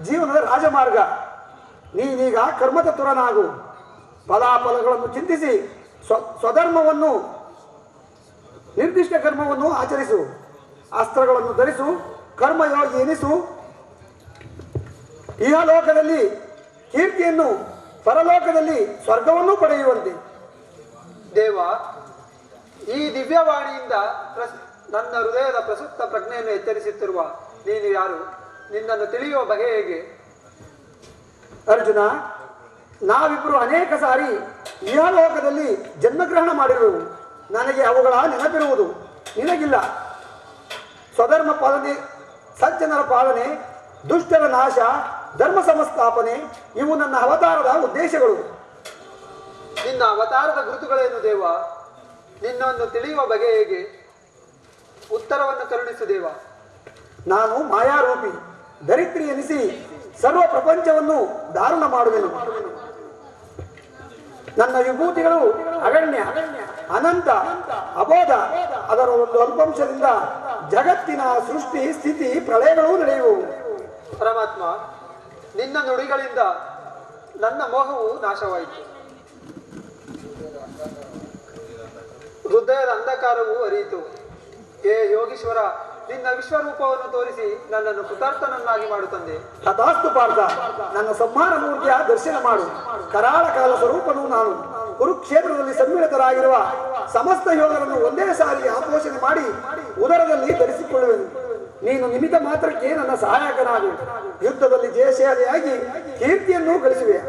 ಜೀವನದ ರಾಜಮಾರ್ಗ. ನೀನೀಗ ಕರ್ಮತತ್ಪರನಾಗು. ಫಲಾಫಲಗಳನ್ನು ಚಿಂತಿಸಿ ಸ್ವಧರ್ಮವನ್ನು, ನಿರ್ದಿಷ್ಟ ಕರ್ಮವನ್ನು ಆಚರಿಸು. ಅಸ್ತ್ರಗಳನ್ನು ಧರಿಸು, ಕರ್ಮಯೋಗಿ ಎನಿಸು. ಇಹಲೋಕದಲ್ಲಿ ಕೀರ್ತಿಯನ್ನು, ಪರಲೋಕದಲ್ಲಿ ಸ್ವರ್ಗವನ್ನು ಪಡೆಯುವಂತೆ. ದೇವ, ಈ ದಿವ್ಯವಾಣಿಯಿಂದ ನನ್ನ ಹೃದಯದ ಪ್ರಸುಪ್ತ ಪ್ರಜ್ಞೆಯನ್ನು ಎಚ್ಚರಿಸುತ್ತಿರುವ ನೀನು ಯಾರು? ನಿನ್ನನ್ನು ತಿಳಿಯುವ ಬಗೆ ಹೇಗೆ? ಅರ್ಜುನ, ನಾವಿಬ್ಬರು ಅನೇಕ ಸಾರಿ ಇಹಲೋಕದಲ್ಲಿ ಜನ್ಮಗ್ರಹಣ ಮಾಡಿರುವೆವು. ನನಗೆ ಅವುಗಳ ನೆನಪಿರುವುದು, ನಿನಗಿಲ್ಲ. ಸ್ವಧರ್ಮ ಪಾಲನೆ, ಸಜ್ಜನರ ಪಾಲನೆ, ದುಷ್ಟರ ನಾಶ, ಧರ್ಮ ಸಂಸ್ಥಾಪನೆ ಇವು ನನ್ನ ಅವತಾರದ ಉದ್ದೇಶಗಳು. ನಿನ್ನ ಅವತಾರದ ಗುರುತುಗಳೇನು ದೇವ? ನಿನ್ನನ್ನು ತಿಳಿಯುವ ಬಗೆ ಹೇಗೆ? ಉತ್ತರವನ್ನು ಕರುಣಿಸು ದೇವ. ನಾನು ಮಾಯಾರೂಪಿ, ಧರಿತ್ರಿ ಎನಿಸಿ ಸರ್ವ ಪ್ರಪಂಚವನ್ನು ಧಾರಣ ಮಾಡುವೆನು. ನನ್ನ ವಿಭೂತಿಗಳು ಅಗಣ್ಯ, ಅನಂತ, ಅಬೋಧ. ಅದರ ಒಂದು ಅಲ್ಪಾಂಶದಿಂದ ಜಗತ್ತಿನ ಸೃಷ್ಟಿ, ಸ್ಥಿತಿ, ಪ್ರಳಯಗಳೂ ನಡೆಯುವವು. ಪರಮಾತ್ಮ, ನಿನ್ನ ನುಡಿಗಳಿಂದ ನನ್ನ ಮೋಹವು ನಾಶವಾಯಿತು. ಹೃದಯದ ಅಂಧಕಾರವು ಅರಿಯಿತು. ಹೇ ಯೋಗೀಶ್ವರ, ನಿನ್ನ ವಿಶ್ವರೂಪವನ್ನು ತೋರಿಸಿ ನನ್ನನ್ನು ಕೃತಾರ್ಥನನ್ನಾಗಿ ಮಾಡುತ್ತಂದೆ. ತಥಾಸ್ತು ಪಾರ್ಥ, ನನ್ನ ಸಂಹಾರ ಮೂರ್ತಿಯ ದರ್ಶನ ಮಾಡು. ಕರಾಳ ಕಾಲ ಸ್ವರೂಪನು ನಾನು. ಕುರುಕ್ಷೇತ್ರದಲ್ಲಿ ಸಮ್ಮಿಳಿತರಾಗಿರುವ ಸಮಸ್ತ ಯೋಗರನ್ನು ಒಂದೇ ಸಾರಿ ಆಪೋಷಣೆ ಮಾಡಿ ಉದರದಲ್ಲಿ ಧರಿಸಿಕೊಳ್ಳುವೆನು. ನೀನು ನಿಮಿತ್ತ ಮಾತ್ರಕ್ಕೆ ನನ್ನ ಸಹಾಯಕನಾಗು. ಯುದ್ಧದಲ್ಲಿ ಜಯಶಾಲಿಯಾಗಿ ಕೀರ್ತಿಯನ್ನು ಗಳಿಸುವೆ.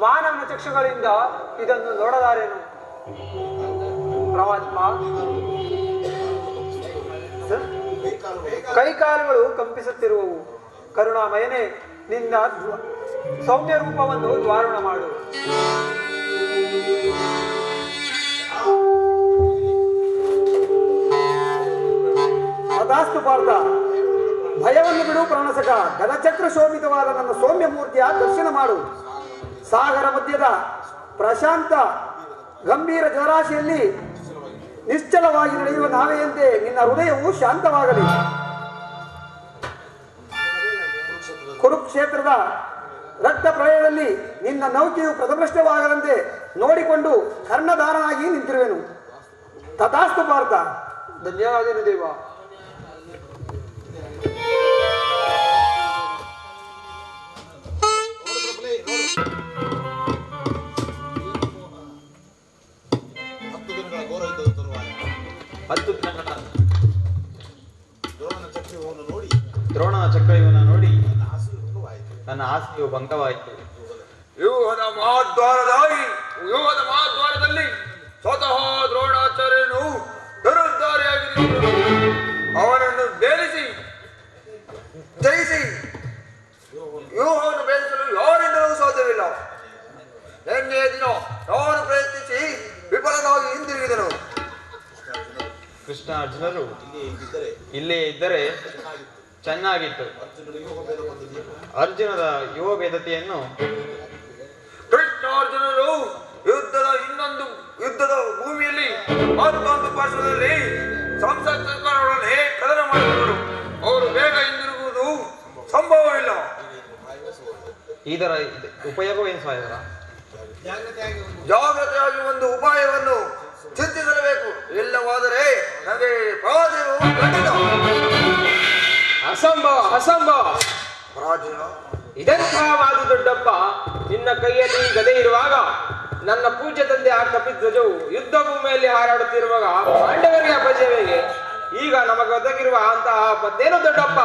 ಮಾನವನ ಚಕ್ಷುಗಳಿಂದ ಇದನ್ನು ನೋಡಲಾರೇನು ಪರಮಾತ್ಮ. ಕೈಕಾಲುಗಳು ಕಂಪಿಸುತ್ತಿರುವವು. ಕರುಣಾಮಯನೇ, ನಿನ್ನ ಸೌಮ್ಯ ರೂಪವನ್ನು ದ್ವಾರಣ ಮಾಡು. ಅದಾಸ್ತು ಪಾರ್ಥ, ಭಯವನ್ನು ಬಿಡು ಪ್ರಾಣಸಕ. ಗದಚಕ್ರ ಶೋಭಿತವಾದ ನನ್ನ ಸೌಮ್ಯ ಮೂರ್ತಿಯ ದರ್ಶನ ಮಾಡು. ಸಾಗರ ಮಧ್ಯದ ಪ್ರಶಾಂತ ಗಂಭೀರ ಜಲರಾಶಿಯಲ್ಲಿ ನಿಶ್ಚಲವಾಗಿ ನಡೆಯುವ ನಾವೆಯಂತೆ ನಿನ್ನ ಹೃದಯವು ಶಾಂತವಾಗಲಿ. ಕುರುಕ್ಷೇತ್ರದ ರಕ್ತ ಪ್ರಳಯದಲ್ಲಿ ನಿನ್ನ ನೌಕೆಯು ಪ್ರಥಮೃಷ್ಟವಾಗದಂತೆ ನೋಡಿಕೊಂಡು ಕರ್ಣಧಾರನಾಗಿ ನಿಂತಿರುವೆನು. ತಥಾಸ್ತು ಪಾರ್ಥ. ಧನ್ಯವಾದನು ದೇವ. ದ್ರೋಣನ ಚಕ್ರವ್ಯೂಹವನ್ನು ನೋಡಿ ನನ್ನ ಆಸೆಯು ಭಂಗವಾಯಿತು. ವ್ಯೂಹದ ಮಹಾದ್ವಾರದಲ್ಲಿ ಸ್ವತಃ ದ್ರೋಣಾಚಾರ್ಯನು ಧನುರ್ಧಾರಿಯಾಗಿರುವುದು. ಅವನನ್ನು ಬೇಲಿಸಿ ಜಯಿಸಿ ವ್ಯೂಹವನ್ನು ಬೇಯಿಸಲು ಯಾರಿಂದಲೂ ಸಾಧ್ಯವಿಲ್ಲ. ನಿನ್ನೆಯ ದಿನ ನಾನು ಪ್ರಯತ್ನಿಸಿ ವಿಫಲನಾಗಿ ಹಿಂದಿರುಗಿದನು. ಕೃಷ್ಣ ಅರ್ಜುನರು ಇಲ್ಲೇ ಇದ್ದರೆ ಚೆನ್ನಾಗಿತ್ತು. ಅರ್ಜುನದ ಯುವ ಭೇದತೆಯನ್ನು ಕೃಷ್ಣಾರ್ಜುನರು ಯುದ್ಧದ ಭೂಮಿಯಲ್ಲಿ ಮತ್ತೊಂದು ಪಾರ್ಶ್ವದಲ್ಲಿ ಸಂಸತ್ತರೊಡನೆ ಕದನ ಮಾಡಿದರು. ಅವರು ಬೇಗ ಹಿಂದಿರುಗುವುದು ಸಂಭವವಿಲ್ಲ. ಇದರ ಉಪಯೋಗವೇನು ಸಾಯಿದರ? ಜಾಗ್ರತೆಯಾಗಿ ಒಂದು ಉಪಾಯವನ್ನು ಚಿಂತಿಸಲೇಬೇಕು. ಇಲ್ಲವಾದರೆ ನನಗೆ ಪರಾಜಯವು ಖಂಡಿತ. ಅಸಂಭವ. ಪರಾಜಯ ಇದೆಂಥ ಮಾತು ದೊಡ್ಡಪ್ಪ. ನಿನ್ನ ಕೈಯಲ್ಲಿ ಗದೆ ಇರುವಾಗ ನನ್ನ ಪೂಜ್ಯ ತಂದೆ ಆ ಕಪಿಧ್ವಜವು ಯುದ್ಧ ಭೂಮಿಯಲ್ಲಿ ಹಾರಾಡುತ್ತಿರುವಾಗ ಪಾಂಡವರಿಗೆ ಅಪಜಯವಿಗೆ ಈಗ ನಮಗೆ ಒದಗಿರುವ ಅಂತಹ ಮತ್ತೇನು ದೊಡ್ಡಪ್ಪ?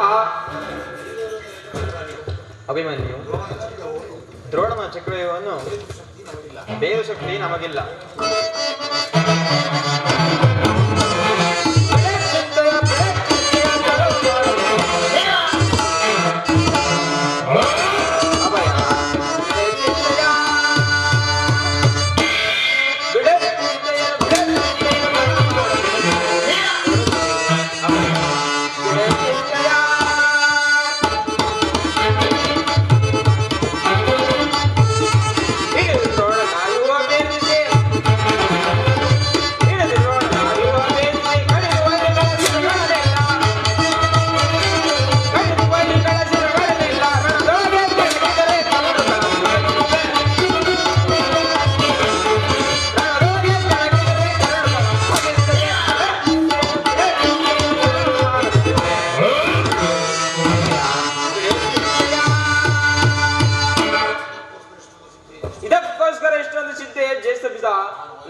ಅಭಿಮನ್ಯು, ದ್ರೋಣನ ಚಕ್ರವ್ಯೂಹವನ್ನು ಬೇರು ಶಕ್ತಿ ನಮಗಿಲ್ಲ.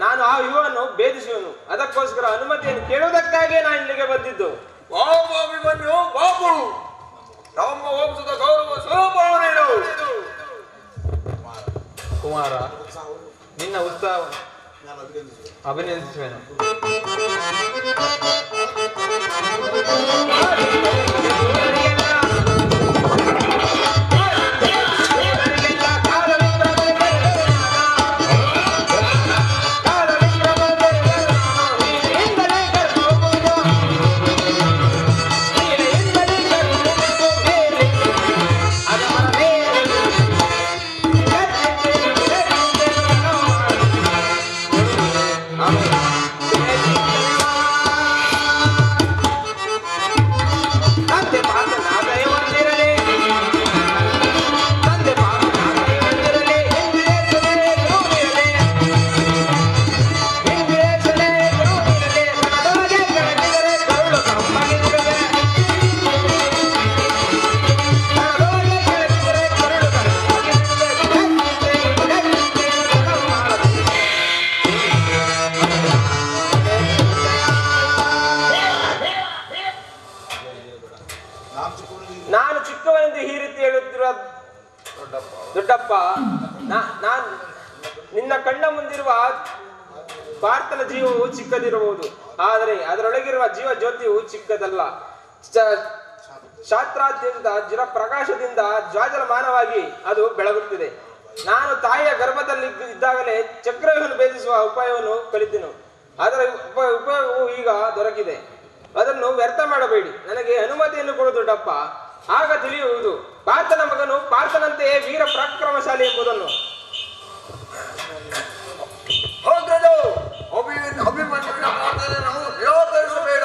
ನಾನು ಆ ಯುವವನ್ನು ಭೇದಿಸುವನು. ಅದಕ್ಕೋಸ್ಕರ ಅನುಮತಿಯನ್ನು ಕೇಳುವುದಕ್ಕಾಗಿ ನಾನು ಇಲ್ಲಿಗೆ ಬಂದಿದ್ದು. ಅಭಿಮನ್ಯು ಬಾಬು, ನಮ್ಮ ವಂಶದ ಗೌರವ ಸ್ವರೂಪವನೇನು? ಕುಮಾರ, ನಿನ್ನ ಉತ್ಸಾಹವನ್ನು ಅಭಿನಂದಿಸುವೆನು. ದೊಡ್ಡಪ್ಪ, ನಾನ್ ನಿನ್ನ ಕಣ್ಣ ಮುಂದಿರುವ ಪಾರ್ಥನ ಜೀವವು ಚಿಕ್ಕದಿರಬಹುದು, ಆದರೆ ಅದರೊಳಗಿರುವ ಜೀವ ಜ್ಯೋತಿಯು ಚಿಕ್ಕದಲ್ಲ. ಶಾಸ್ತ್ರಾದ್ಯಂತ ಪ್ರಕಾಶದಿಂದ ಜ್ವಾಜಲಮಾನವಾಗಿ ಅದು ಬೆಳಗುತ್ತಿದೆ. ನಾನು ತಾಯಿಯ ಗರ್ಭದಲ್ಲಿ ಇದ್ದಾಗಲೇ ಚಕ್ರವ್ಯೂಹವನ್ನು ಭೇದಿಸುವ ಉಪಾಯವನ್ನು ಕಲಿತೆನು. ಅದರ ಉಪಯೋಗವು ಈಗ ದೊರಕಿದೆ. ಅದನ್ನು ವ್ಯರ್ಥ ಮಾಡಬೇಡಿ. ನನಗೆ ಅನುಮತಿಯನ್ನು ಕೊಡು ದೊಡ್ಡಪ್ಪ. ಆಗ ತಿಳಿಯುವುದು ಪಾರ್ಥನ ಮಗನು ಪಾರ್ಥನಂತೆಯೇ ವೀರ ಪರಾಕ್ರಮಶಾಲಿ ಎಂಬುದನ್ನು. ಅಭಿಮನ್ಯುವಿನ ಪ್ರಾರ್ಥನೆಯನ್ನು ನಿರಾಕರಿಸಬೇಡ.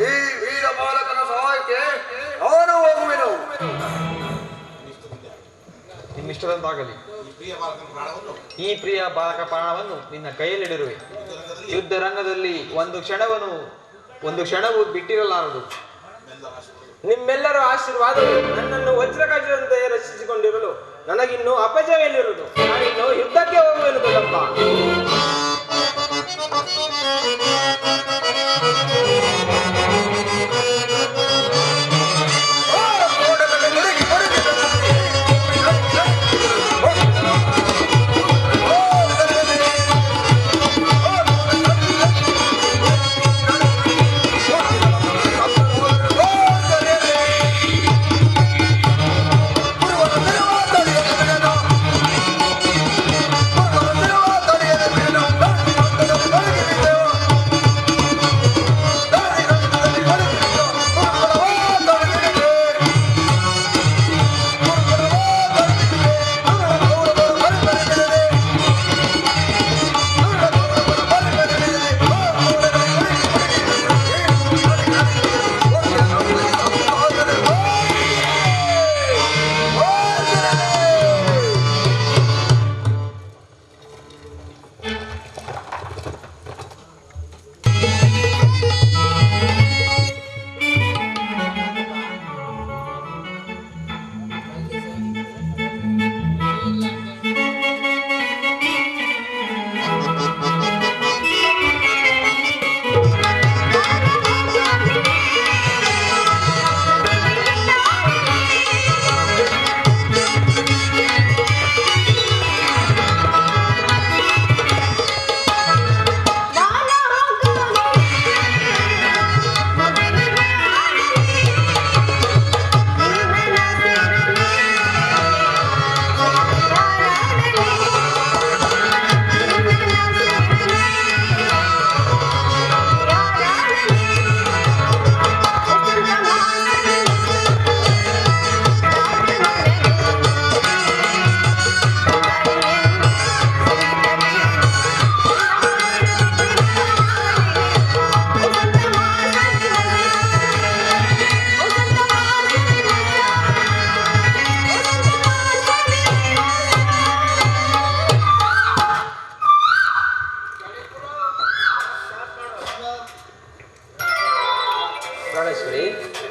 ಈ ವೀರ ಬಾಲಕನ ಸಹಾಯಕ್ಕೆ ನಾನು ಹೋಗುವೆನು. ನಿನ್ನಿಷ್ಟದಂತಾಗಲಿ. ಈ ಪ್ರಿಯ ಬಾಲಕ ಪ್ರಾಣವನ್ನು ನಿನ್ನ ಕೈಯಲ್ಲಿಡಿರುವೆ. ಯುದ್ಧ ರಂಗದಲ್ಲಿ ಒಂದು ಕ್ಷಣವೂ ಬಿಟ್ಟಿರಲಾರದು. ನಿಮ್ಮೆಲ್ಲರ ಆಶೀರ್ವಾದವು ನನ್ನನ್ನು ವಜ್ರಕಜದಂತೆ ರಕ್ಷಿಸಿಕೊಂಡಿರಲು ನನಗಿನ್ನು ಅಪಜಯವಿರುವುದು. ನಾನಿನ್ನು ಯುದ್ಧಕ್ಕೆ ಹೋಗುವೆನು ದೊಡ್ಡಪ್ಪ.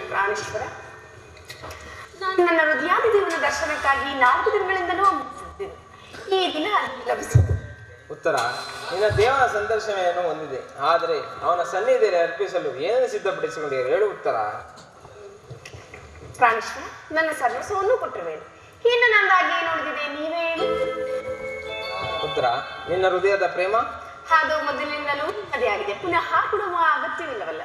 ಪ್ರಾಣೇಶ್ವರ, ನನ್ನ ಹೃದಯಾದಿದೇವನ ದರ್ಶನಕ್ಕಾಗಿ 4 ದಿನಗಳಿಂದಲೂ ಈ ದಿನ ಲಭಿಸಿತು. ಉತ್ತರ, ನಿನ್ನ ದೇವನ ಸಂದರ್ಶನವನ್ನು ಹೊಂದಿದೆ, ಆದರೆ ಅವನ ಸನ್ನಿಧಿಯಲ್ಲಿ ಅರ್ಪಿಸಲು ಏನನ್ನು ಸಿದ್ಧಪಡಿಸಿಕೊಂಡಿದೆ ಹೇಳು ಉತ್ತರ. ಪ್ರಾಣೇಶ್ವರ, ನನ್ನ ಸರ್ವಸ್ವವನ್ನು ಕೊಟ್ಟಿರುವೆ. ಇನ್ನು ನಂದಾಗಿ ಏನು ಉಳಿದಿದೆ ನೀವೇ ಹೇಳಿ. ಉತ್ತರ, ನಿನ್ನ ಹೃದಯದ ಪ್ರೇಮ ಅದು ಮೊದಲಿನಿಂದಲೂ ಅದೇ ಆಗಿದೆ, ಪುನಃ ಕೊಡುವ ಅಗತ್ಯವಿಲ್ಲವಲ್ಲ.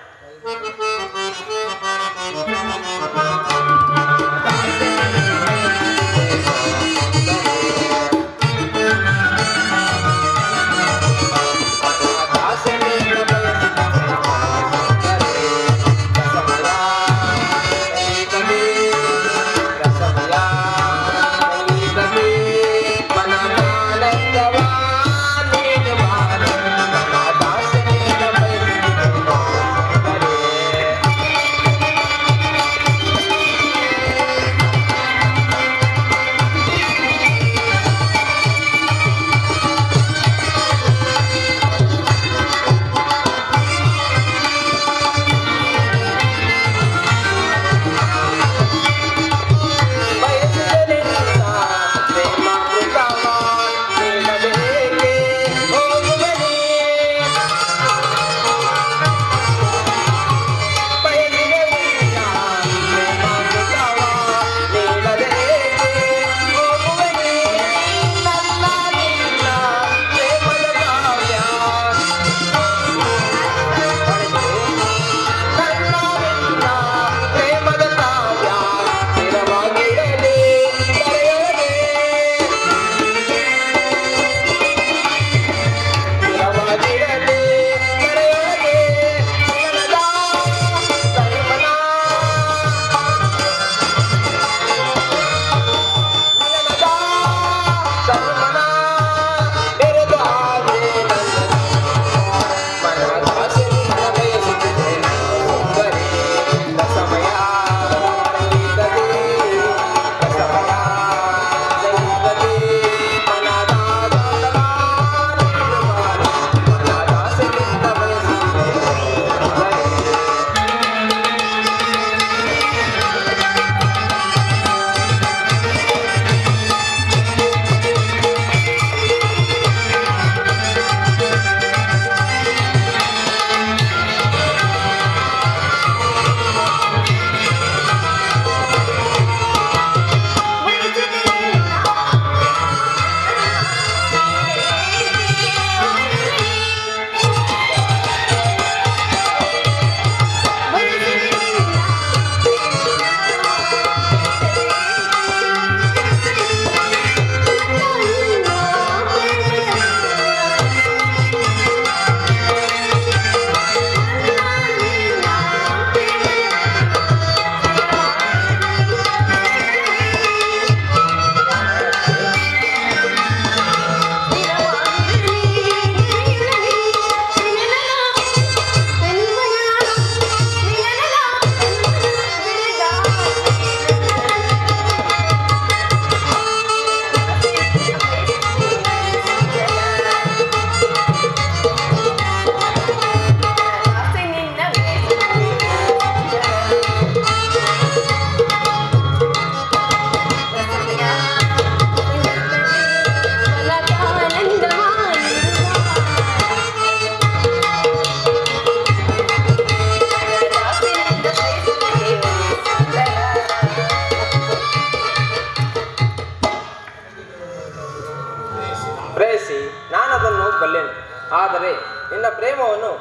ಎನಿಸಿ ನಾನದನ್ನು ಬಲ್ಲೆನು. ಆದರೆ ನಿನ್ನ ಪ್ರೇಮವನ್ನು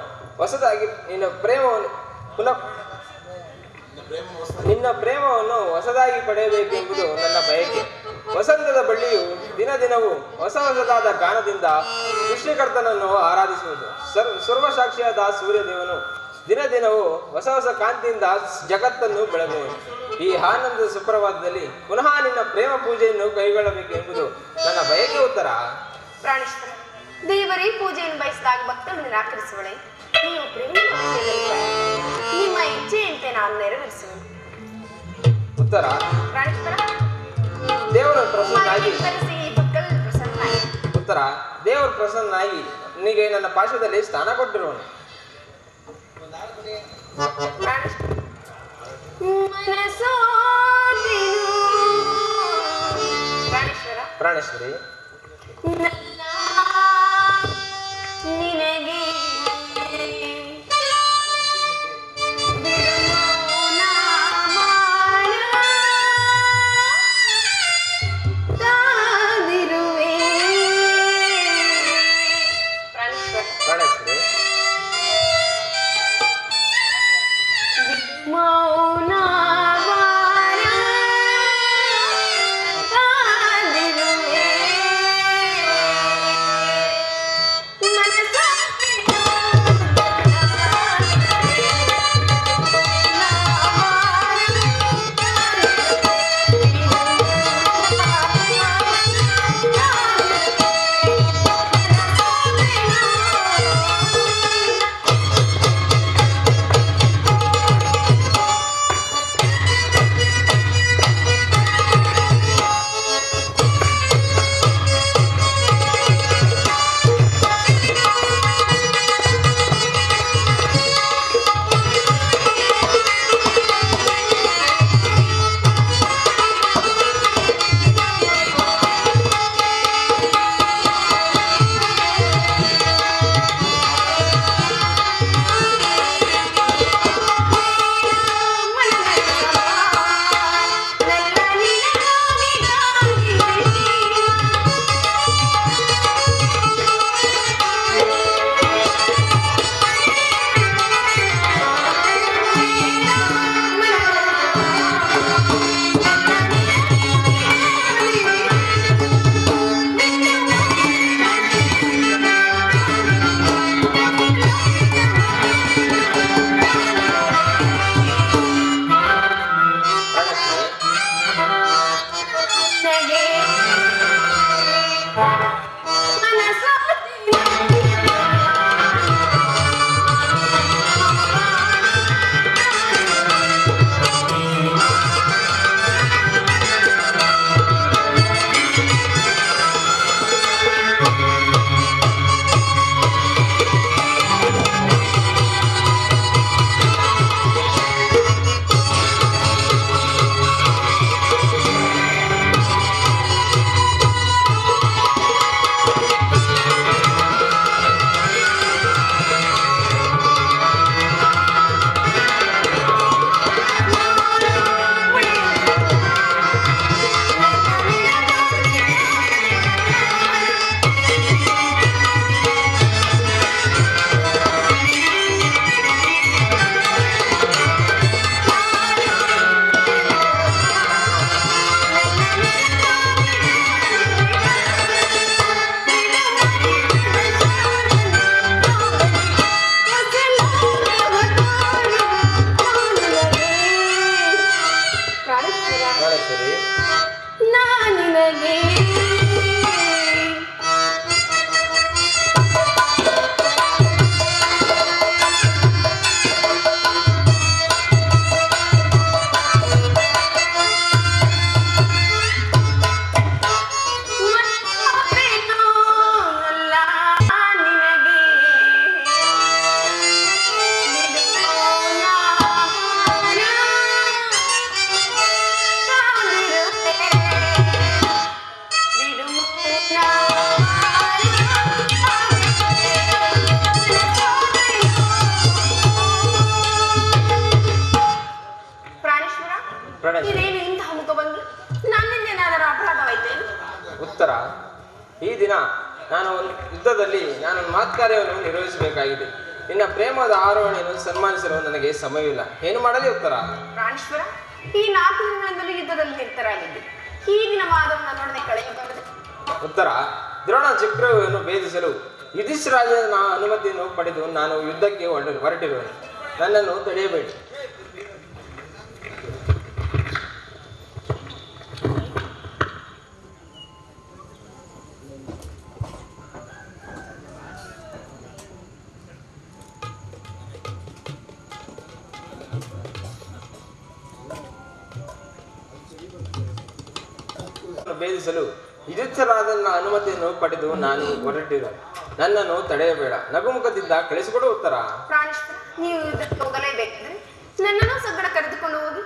ಹೊಸದಾಗಿ ಪಡೆಯಬೇಕೆಂಬುದು ನನ್ನ ಬಯಕೆ. ವಸಂತದ ಬಳ್ಳಿಯು ದಿನ ದಿನವೂ ಹೊಸ ಹೊಸದಾದ ಗಾನದಿಂದ ಸೃಷ್ಟಿಕರ್ತನನ್ನು ಆರಾಧಿಸುವುದು. ಸರ್ವಸಾಕ್ಷಿಯಾದ ಸೂರ್ಯದೇವನು ದಿನ ದಿನವೂ ಹೊಸ ಹೊಸ ಕಾಂತಿಯಿಂದ ಜಗತ್ತನ್ನು ಬೆಳಗುವನು. ಈ ಆನಂದದ ಸುಪ್ರಭಾತದಲ್ಲಿ ಪುನಃ ನಿನ್ನ ಪ್ರೇಮ ಪೂಜೆಯನ್ನು ಕೈಗೊಳ್ಳಬೇಕೆಂಬುದು ನನ್ನ ಬಯಕೆ. ಉತ್ತರ. ಪ್ರಾಣೇಶ್ವರ, ದೇವರೇ ಪೂಜೆಯನ್ನು ಬಯಸಿದಾಗ ಭಕ್ತರು ನಿರಾಕರಿಸುವಳೆ. ನೀವು ಪ್ರೇಮ ನಿಮ್ಮ ಇಚ್ಛೆಯಂತೆ ನಾನು ನೆರವೇರಿಸುವೆನು. ಉತ್ತರ. ಪ್ರಾಣೇಶ್ವರ, ದೇವರು ಪ್ರಸನ್ನಾಗಿ ಪ್ರಸನ್ನಾಗಿ. ಉತ್ತರ. ದೇವರು ಪ್ರಸನ್ನಾಗಿ ನಿನಗೆ ನನ್ನ ಪಾಶದಲ್ಲಿ ಸ್ಥಾನ ಕೊಟ್ಟಿರುವನು. ಪ್ರಾಣೇಶ್ವರಿ, ನಿನಗೆ ನಾನು ಯುದ್ಧದಲ್ಲಿ ನಾನು ಮಾತ್ಕಾರ್ಯವನ್ನು ನಿರ್ವಹಿಸಬೇಕಾಗಿದೆ. ನಿನ್ನ ಪ್ರೇಮದ ಆರೋಹಣೆಯನ್ನು ಸನ್ಮಾನಿಸಲು ನನಗೆ ಸಮಯವಿಲ್ಲ. ಏನು ಮಾಡಲಿ ಉತ್ತರ? ಪ್ರಾಣೇಶ್ವರ, ಈ 4 ದಿನಗಳಿಂದಲೂ ಯುದ್ಧದಲ್ಲಿ ನಿರತರಾಗಿದ್ದೆ. ಈ ದಿನ ಮಾಧವನ ನೋಡದೆ ಕಳೆಯಬಾರದು. ಉತ್ತರ: ದ್ರೋಣ ಚಕ್ರವನ್ನು ಭೇದಿಸಲು ಯುಧಿಷ್ಠಿರಾಜನ ಅನುಮತಿಯನ್ನು ಪಡೆದು ನಾನು ಯುದ್ಧಕ್ಕೆ ಹೊರಟಿರುವೆನು. ನನ್ನನ್ನು ತಡೆಯಬೇಡಿ. ಭೇದಿಸಲು ಯುಧಿಷ್ಠಿರಾಜನ ಅನುಮತಿಯನ್ನು ಪಡೆದು ನಾನು ಹೊರಟಿರುವೆ. ನನ್ನನ್ನು ತಡೆಯಬೇಡ. ನಗುಮುಖದಿಂದ ಕಳಿಸಿಕೊಡು ಉತ್ತರ. ಪ್ರಾಣೇಶ್ವರ, ನೀವು ಯುದ್ಧಕ್ಕೆ ಹೋಗಲೇಬೇಕಿದ್ರೆ ನನ್ನನ್ನು ಸಗ್ಗಡ ಕರೆದುಕೊಂಡು ಹೋಗಿ.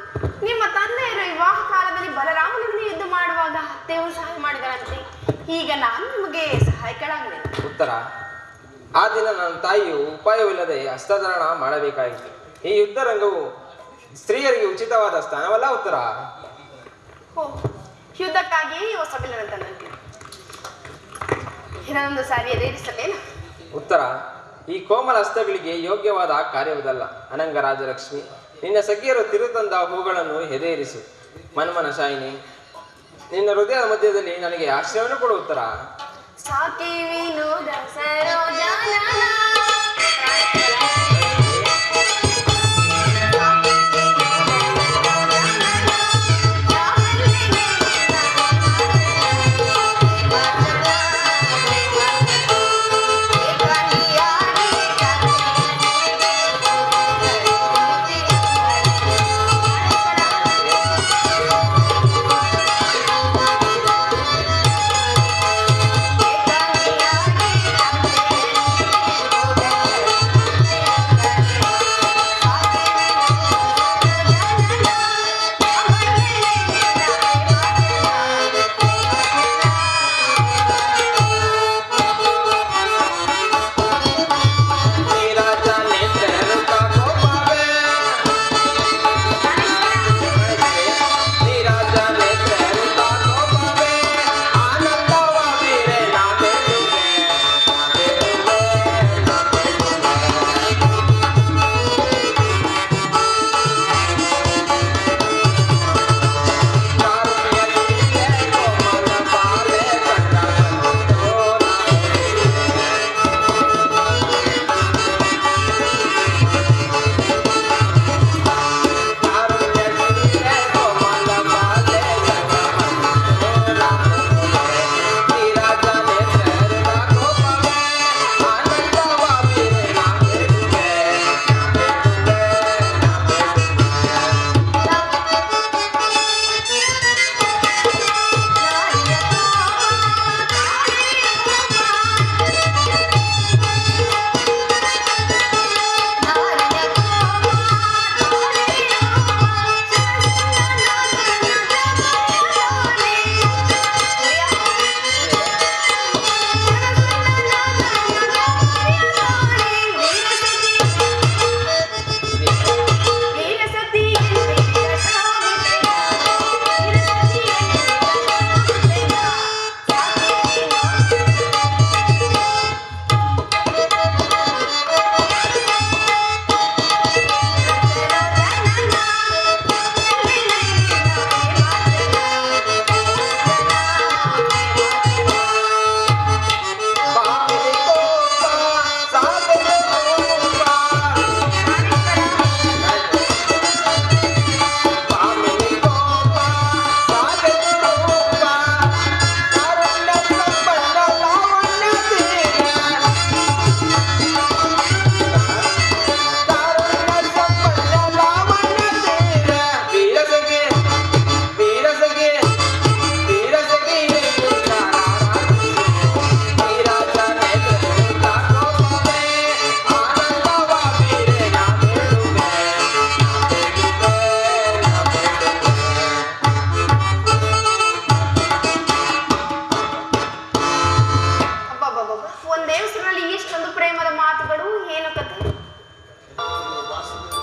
ನಿಮ್ಮ ತಂದೆಯರ ವಿವಾಹ ಕಾಲದಲ್ಲಿ ಬಲರಾಮನೊಂದಿಗೆ ಯುದ್ಧ ಮಾಡುವಾಗ ಅತ್ತೆಯವರು ಸಹಾಯ ಮಾಡಿದರಂತೆ. ಈಗ ನಾನು ನಿಮಗೆ ಸಹಾಯಕಳಾಗಬೇಕು. ಉತ್ತರ: ಆ ದಿನ ನನ್ನ ತಾಯಿಯು ಉಪಾಯವಿಲ್ಲದೆ ಹಸ್ತಧಾರಣ ಮಾಡಬೇಕಾಯಿತು. ಈ ಯುದ್ಧ ರಂಗವು ಸ್ತ್ರೀಯರಿಗೆ ಉಚಿತವಾದ ಸ್ಥಾನವಲ್ಲ. ಉತ್ತರ: ಓ, ಯುದ್ಧಕ್ಕಾಗಿಯೇ ಈ ಹೊಸ ಬಿಲ್ಲನ್ನು ತಂದಂತೆ. ಇದನ್ನೊಂದು ಸಾರಿ ಎದುರಿಸಲೇನು? ಉತ್ತರ: ಈ ಕೋಮಲ ಹಸ್ತಗಳಿಗೆ ಯೋಗ್ಯವಾದ ಕಾರ್ಯವುದಲ್ಲ. ಅನಂಗರಾಜಲಕ್ಷ್ಮಿ, ನಿನ್ನ ಸಖಿಯರು ತಿರುತಂದ ಹೂಗಳನ್ನು ಎದೆಯಿರಿಸು. ಮನ್ಮನ ಶಾಯಿನಿ, ನಿನ್ನ ಹೃದಯದ ಮಧ್ಯದಲ್ಲಿ ನನಗೆ ಆಶ್ರಯವನ್ನು ಕೊಡು. ಉತ್ತರ: ಸಾಕಿ ವಿನೋದ ಸರೋಜಾನನ.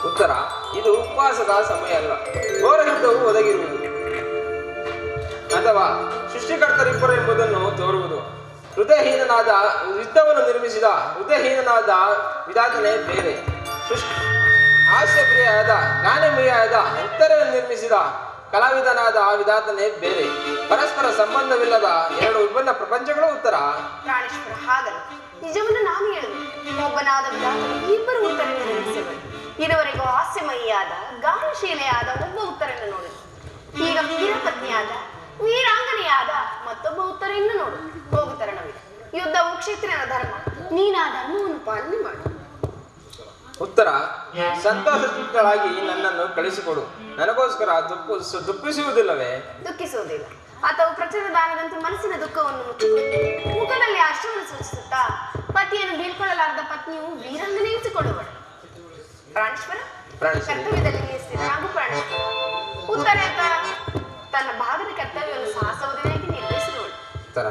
ಉತ್ತರ: ಇದು ಉಪವಾಸದ ಸಮಯ ಅಲ್ಲ, ಘೋರ ಯುದ್ಧವು ಒದಗಿರುವುದು ಅಥವಾ ಸೃಷ್ಟಿಕರ್ತರಿಬ್ಬರು ಎಂಬುದನ್ನು ತೋರುವುದು. ಹೃದಯಹೀನನಾದ ಯುದ್ಧವನ್ನು ನಿರ್ಮಿಸಿದ ಹೃದಯಹೀನನಾದ ವಿಧಾತನೇ ಬೇರೆ. ಹಾಸ್ಯಪ್ರಿಯಾದ ಗಾನಮೀಯಾದ ಉತ್ತರವನ್ನು ನಿರ್ಮಿಸಿದ ಕಲಾವಿದನಾದ ವಿಧಾತನೇ ಬೇರೆ. ಪರಸ್ಪರ ಸಂಬಂಧವಿಲ್ಲದ ಎರಡು ವಿಭಿನ್ನ ಪ್ರಪಂಚಗಳು ಉತ್ತರ. ಪ್ರಾಣೇಶ್ವರ ಹಾಗಲ್ಲ, ನಿಜವನ್ನು ನಾನು ಹೇಳಿದೆ. ಒಬ್ಬನಾದ ವಿಧಾತನು ಇಬ್ಬರು ಉತ್ತರ ನಿರ್ಮಿಸಿದರು. ಇದುವರೆಗೂ ಹಾಸ್ಯಮಯಿಯಾದ ಗಾನಶೀಲೆಯಾದ ಒಬ್ಬ ಉತ್ತರನ್ನು ನೋಡಿದ. ಈಗ ವೀರಪತ್ನಿಯಾದ ವೀರಾಂಗನೆಯಾದ ಮತ್ತೊಬ್ಬ ಉತ್ತರವನ್ನು ನೋಡು. ಹೋಗು ತರಣವಿದೆ. ಯುದ್ಧವು ಕ್ಷೇತ್ರದ ಧರ್ಮ. ನೀನಾ ಧರ್ಮವನ್ನು ಪಾಲನೆ ಮಾಡು. ಉತ್ತರ. ಸಂತೋಷಗಳಾಗಿ ನನ್ನನ್ನು ಕಳಿಸಿಕೊಡು. ನನಗೋಸ್ಕರ ದುಃಖಿಸುವುದಿಲ್ಲವೇ? ದುಃಖಿಸುವುದಿಲ್ಲ. ಅಥವಾ ಪ್ರಚಂಡ ದಾನದಂತೆ ಮನಸ್ಸಿನ ದುಃಖವನ್ನು ಮುಚ್ಚಿಕೊಂಡು ಮುಖದಲ್ಲಿ ಹರ್ಷವನ್ನು ಸೂಚಿಸುತ್ತಾ ಪತಿಯನ್ನು ಬೀಳ್ಕೊಳ್ಳಲಾರದ ಪತ್ನಿಯು ವೀರಂಗನೆನಿಸಿಕೊಳ್ಳುವಳು. ಪ್ರಾಣೇಶ್ವರ ಕರ್ತವ್ಯದಲ್ಲಿ ನಿಲ್ಲಿಸಿದ ಹಾಗೂ ಪ್ರಾಣೇಶ್ವರ ಉತ್ತರ ತನ್ನ ಭಾಗದ ಕರ್ತವ್ಯವನ್ನು ಸಾಹಸವದನಾಗಿ ನಿರ್ವಹಿಸಿದವಳು. ಉತ್ತರ.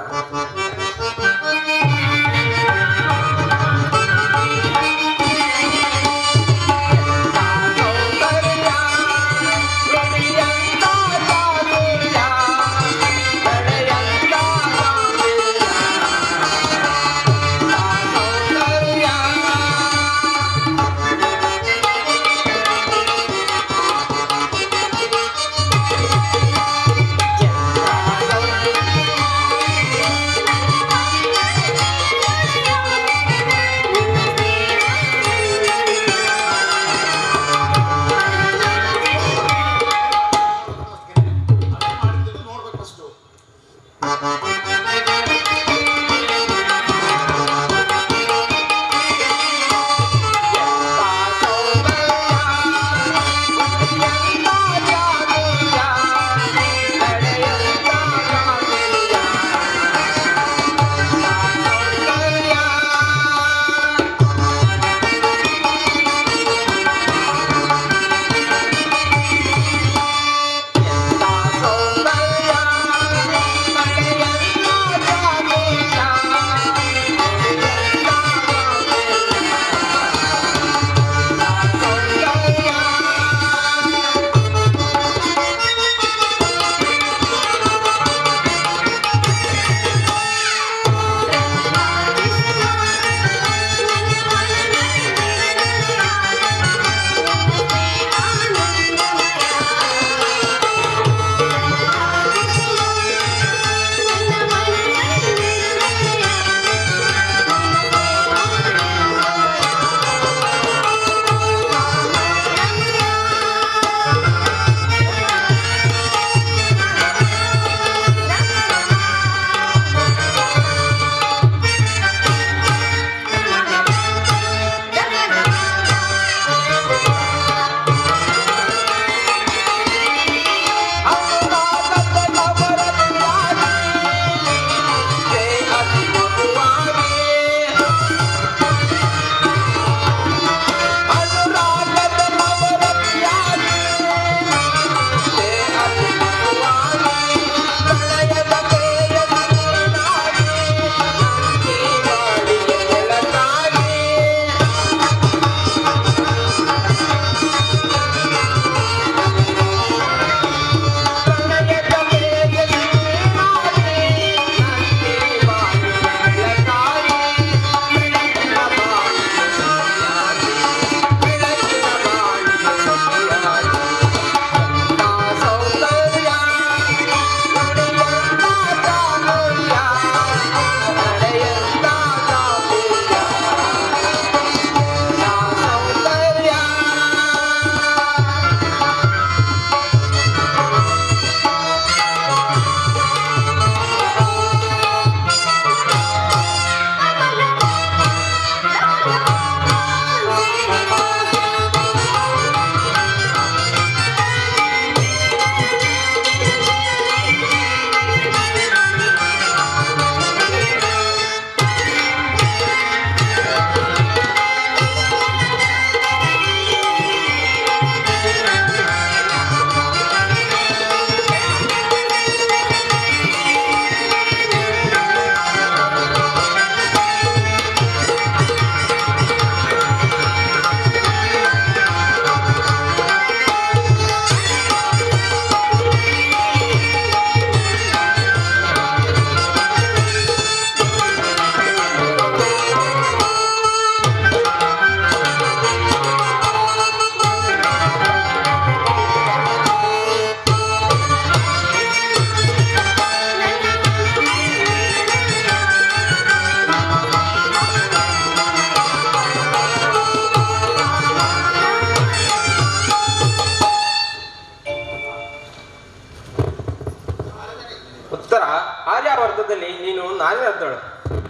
ನೀನು ನಾನಿನದ್ದಳು.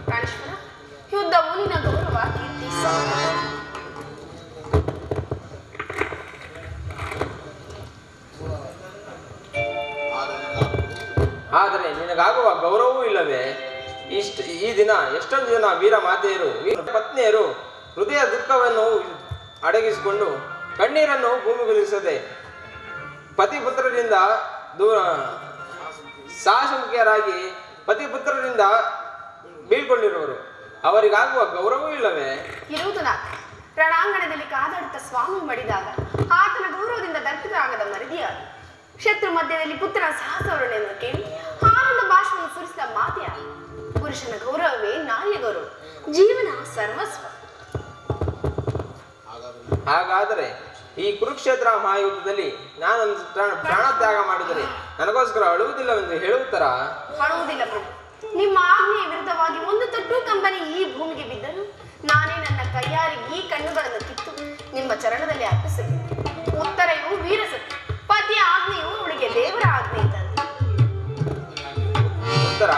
ಪ್ರಾಣೇಶ್ವರ, ಯುದ್ಧವು ನಿನ್ನ ಗೌರವ ಕೀರ್ತಿ ಆದರೆ ನಿನಗಾಗುವ ಗೌರವವೂ ಇಲ್ಲವೇ? ಈ ದಿನ ಎಷ್ಟೊಂದು ಜನ ವೀರ ಮಾತೆಯರು ವೀರ ಪತ್ನಿಯರು ಹೃದಯ ದುಃಖವನ್ನು ಅಡಗಿಸಿಕೊಂಡು ಕಣ್ಣೀರನ್ನು ಭೂಮಿಗುಲಿಸದೆ ಪತಿಪುತ್ರರಿಂದ ಸಾಹಸಮುಖಿಯರಾಗಿ ಪತಿಪುತ್ರರಿಂದ ಬೀಳ್ಕೊಂಡಿರುವರು. ಅವರಿಗಾಗುವ ಗೌರವವೂ ಇಲ್ಲವೇ? ಇರುವುದು ನಾಥ. ರಣಾಂಗಣದಲ್ಲಿ ಕಾದಾಡುತ್ತ ಸ್ವಾಮಿ ಮಡಿದಾಗ ಆತನ ಗೌರವದಿಂದ ದರ್ಪಿತರಾಗದ ಮರದಿಯಾದ ಶತ್ರು ಮಧ್ಯದಲ್ಲಿ ಪುತ್ರನ ಸಾಹಸವರಣೆಯನ್ನು ಕೇಳಿ ಆನಂದ ಭಾಷೆಯನ್ನು ಸುರಿಸಿದ ಮಾತೆಯ ಪುರುಷನ ಗೌರವವೇ ನಾರಿಯ ಗೌರವ, ಜೀವನ ಸರ್ವಸ್ವ. ಹಾಗಾದರೆ ಈ ಕುರುಕ್ಷೇತ್ರ ಮಹಾಯುದ್ಧದಲ್ಲಿ ನಾನೊಂದು ಪ್ರಾಣ ತ್ಯಾಗ ಮಾಡಿದರೆ ನನಗೋಸ್ಕರ ಅಳುವುದಿಲ್ಲವೆಂದು ಹೇಳುತ್ತಾರ? ಅಳುವುದಿಲ್ಲ ಪ್ರಭು. ನಿಮ್ಮ ಆಜ್ಞೆಯ ವಿರುದ್ಧವಾಗಿ ಒಂದು ತೊಟ್ಟು ಕಂಬನಿ ಈ ಭೂಮಿಗೆ ಬಿದ್ದರೂ ನಾನೇ ನನ್ನ ಕೈಯಾರಿ ಈ ಕಣ್ಣುಗಳನ್ನು ಕಿತ್ತು ನಿಮ್ಮ ಚರಣದಲ್ಲಿ ಅರ್ಪಿಸಬೇಕು. ಉತ್ತರೆಯು ವೀರಸತ್ಯ, ಪತಿಯ ಆಜ್ಞೆಯು ಅವಳಿಗೆ ದೇವರ ಆಜ್ಞೆ ಇದ್ದಂತೆ. ಉತ್ತರ,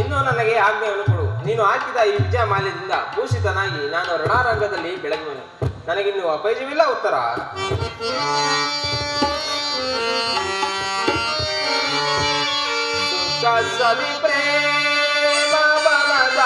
ಇನ್ನು ನನಗೆ ಆಜ್ಞೆಯನ್ನು ಕೊಡು. ನೀನು ಹಾಕಿದ ಈ ವಿಜಯ ಮಾಲ್ಯದಿಂದ ಭೂಷಿತನಾಗಿ ನಾನು ರಣರಂಗದಲ್ಲಿ ಬೆಳಗುವೆನು. ನನಗಿನ್ನು ಅಪೈಜವಿಲ್ಲ. ಉತ್ತರ, ಸವಿ ಪ್ರೇಮ ಬಲದ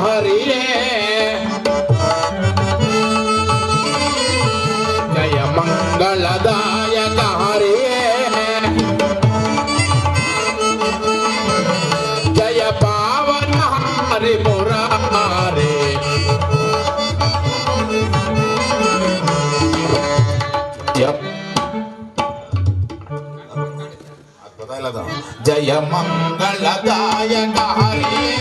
ಹರಿಯೇ ಜಯ ಮಂಗಳದಾಯಕ ಹರಿಯೇ ಜಯ ಪಾವನ ಹರಿ ಮುರಾರೇ ಜಯ ಮಂಗಳದಾಯಕ ಹರಿಯೇ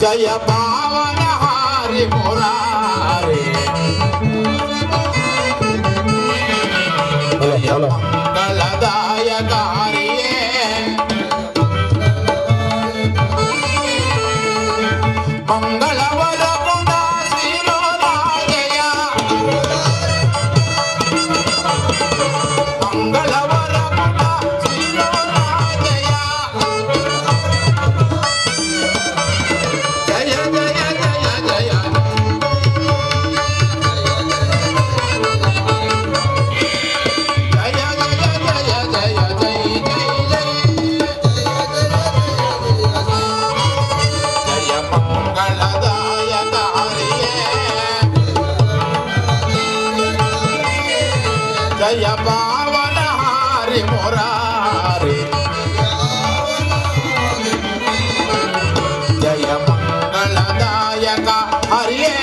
ಜಯ ಪಾವನ ಹರಿ ಮುರಾರೇ ಜಯ ಮಂಗಳದಾಯಕ ಹರಿಯೇ ಮಂಗಳವರ ಗುಣ ಶಿರೋರಾಜಯ ಮಂಗಳವರ ಗುಣ ಶಿರೋರಾಜಯ ಜಯ ಜಯ ಜಯ ಜಯ ಜಯ ಪಾವನ ಹರಿ ಮುರಾರೇ ಜಯ ಮಂಗಳದಾಯಕ ಹರಿಯೇ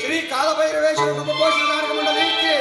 ಶ್ರೀ ಕಾಲಭೈರವೇಶ್ವರ ಉಪಪೋಷಿತ ನಾಟಕ ಮಂಡಲಕ್ಕೆ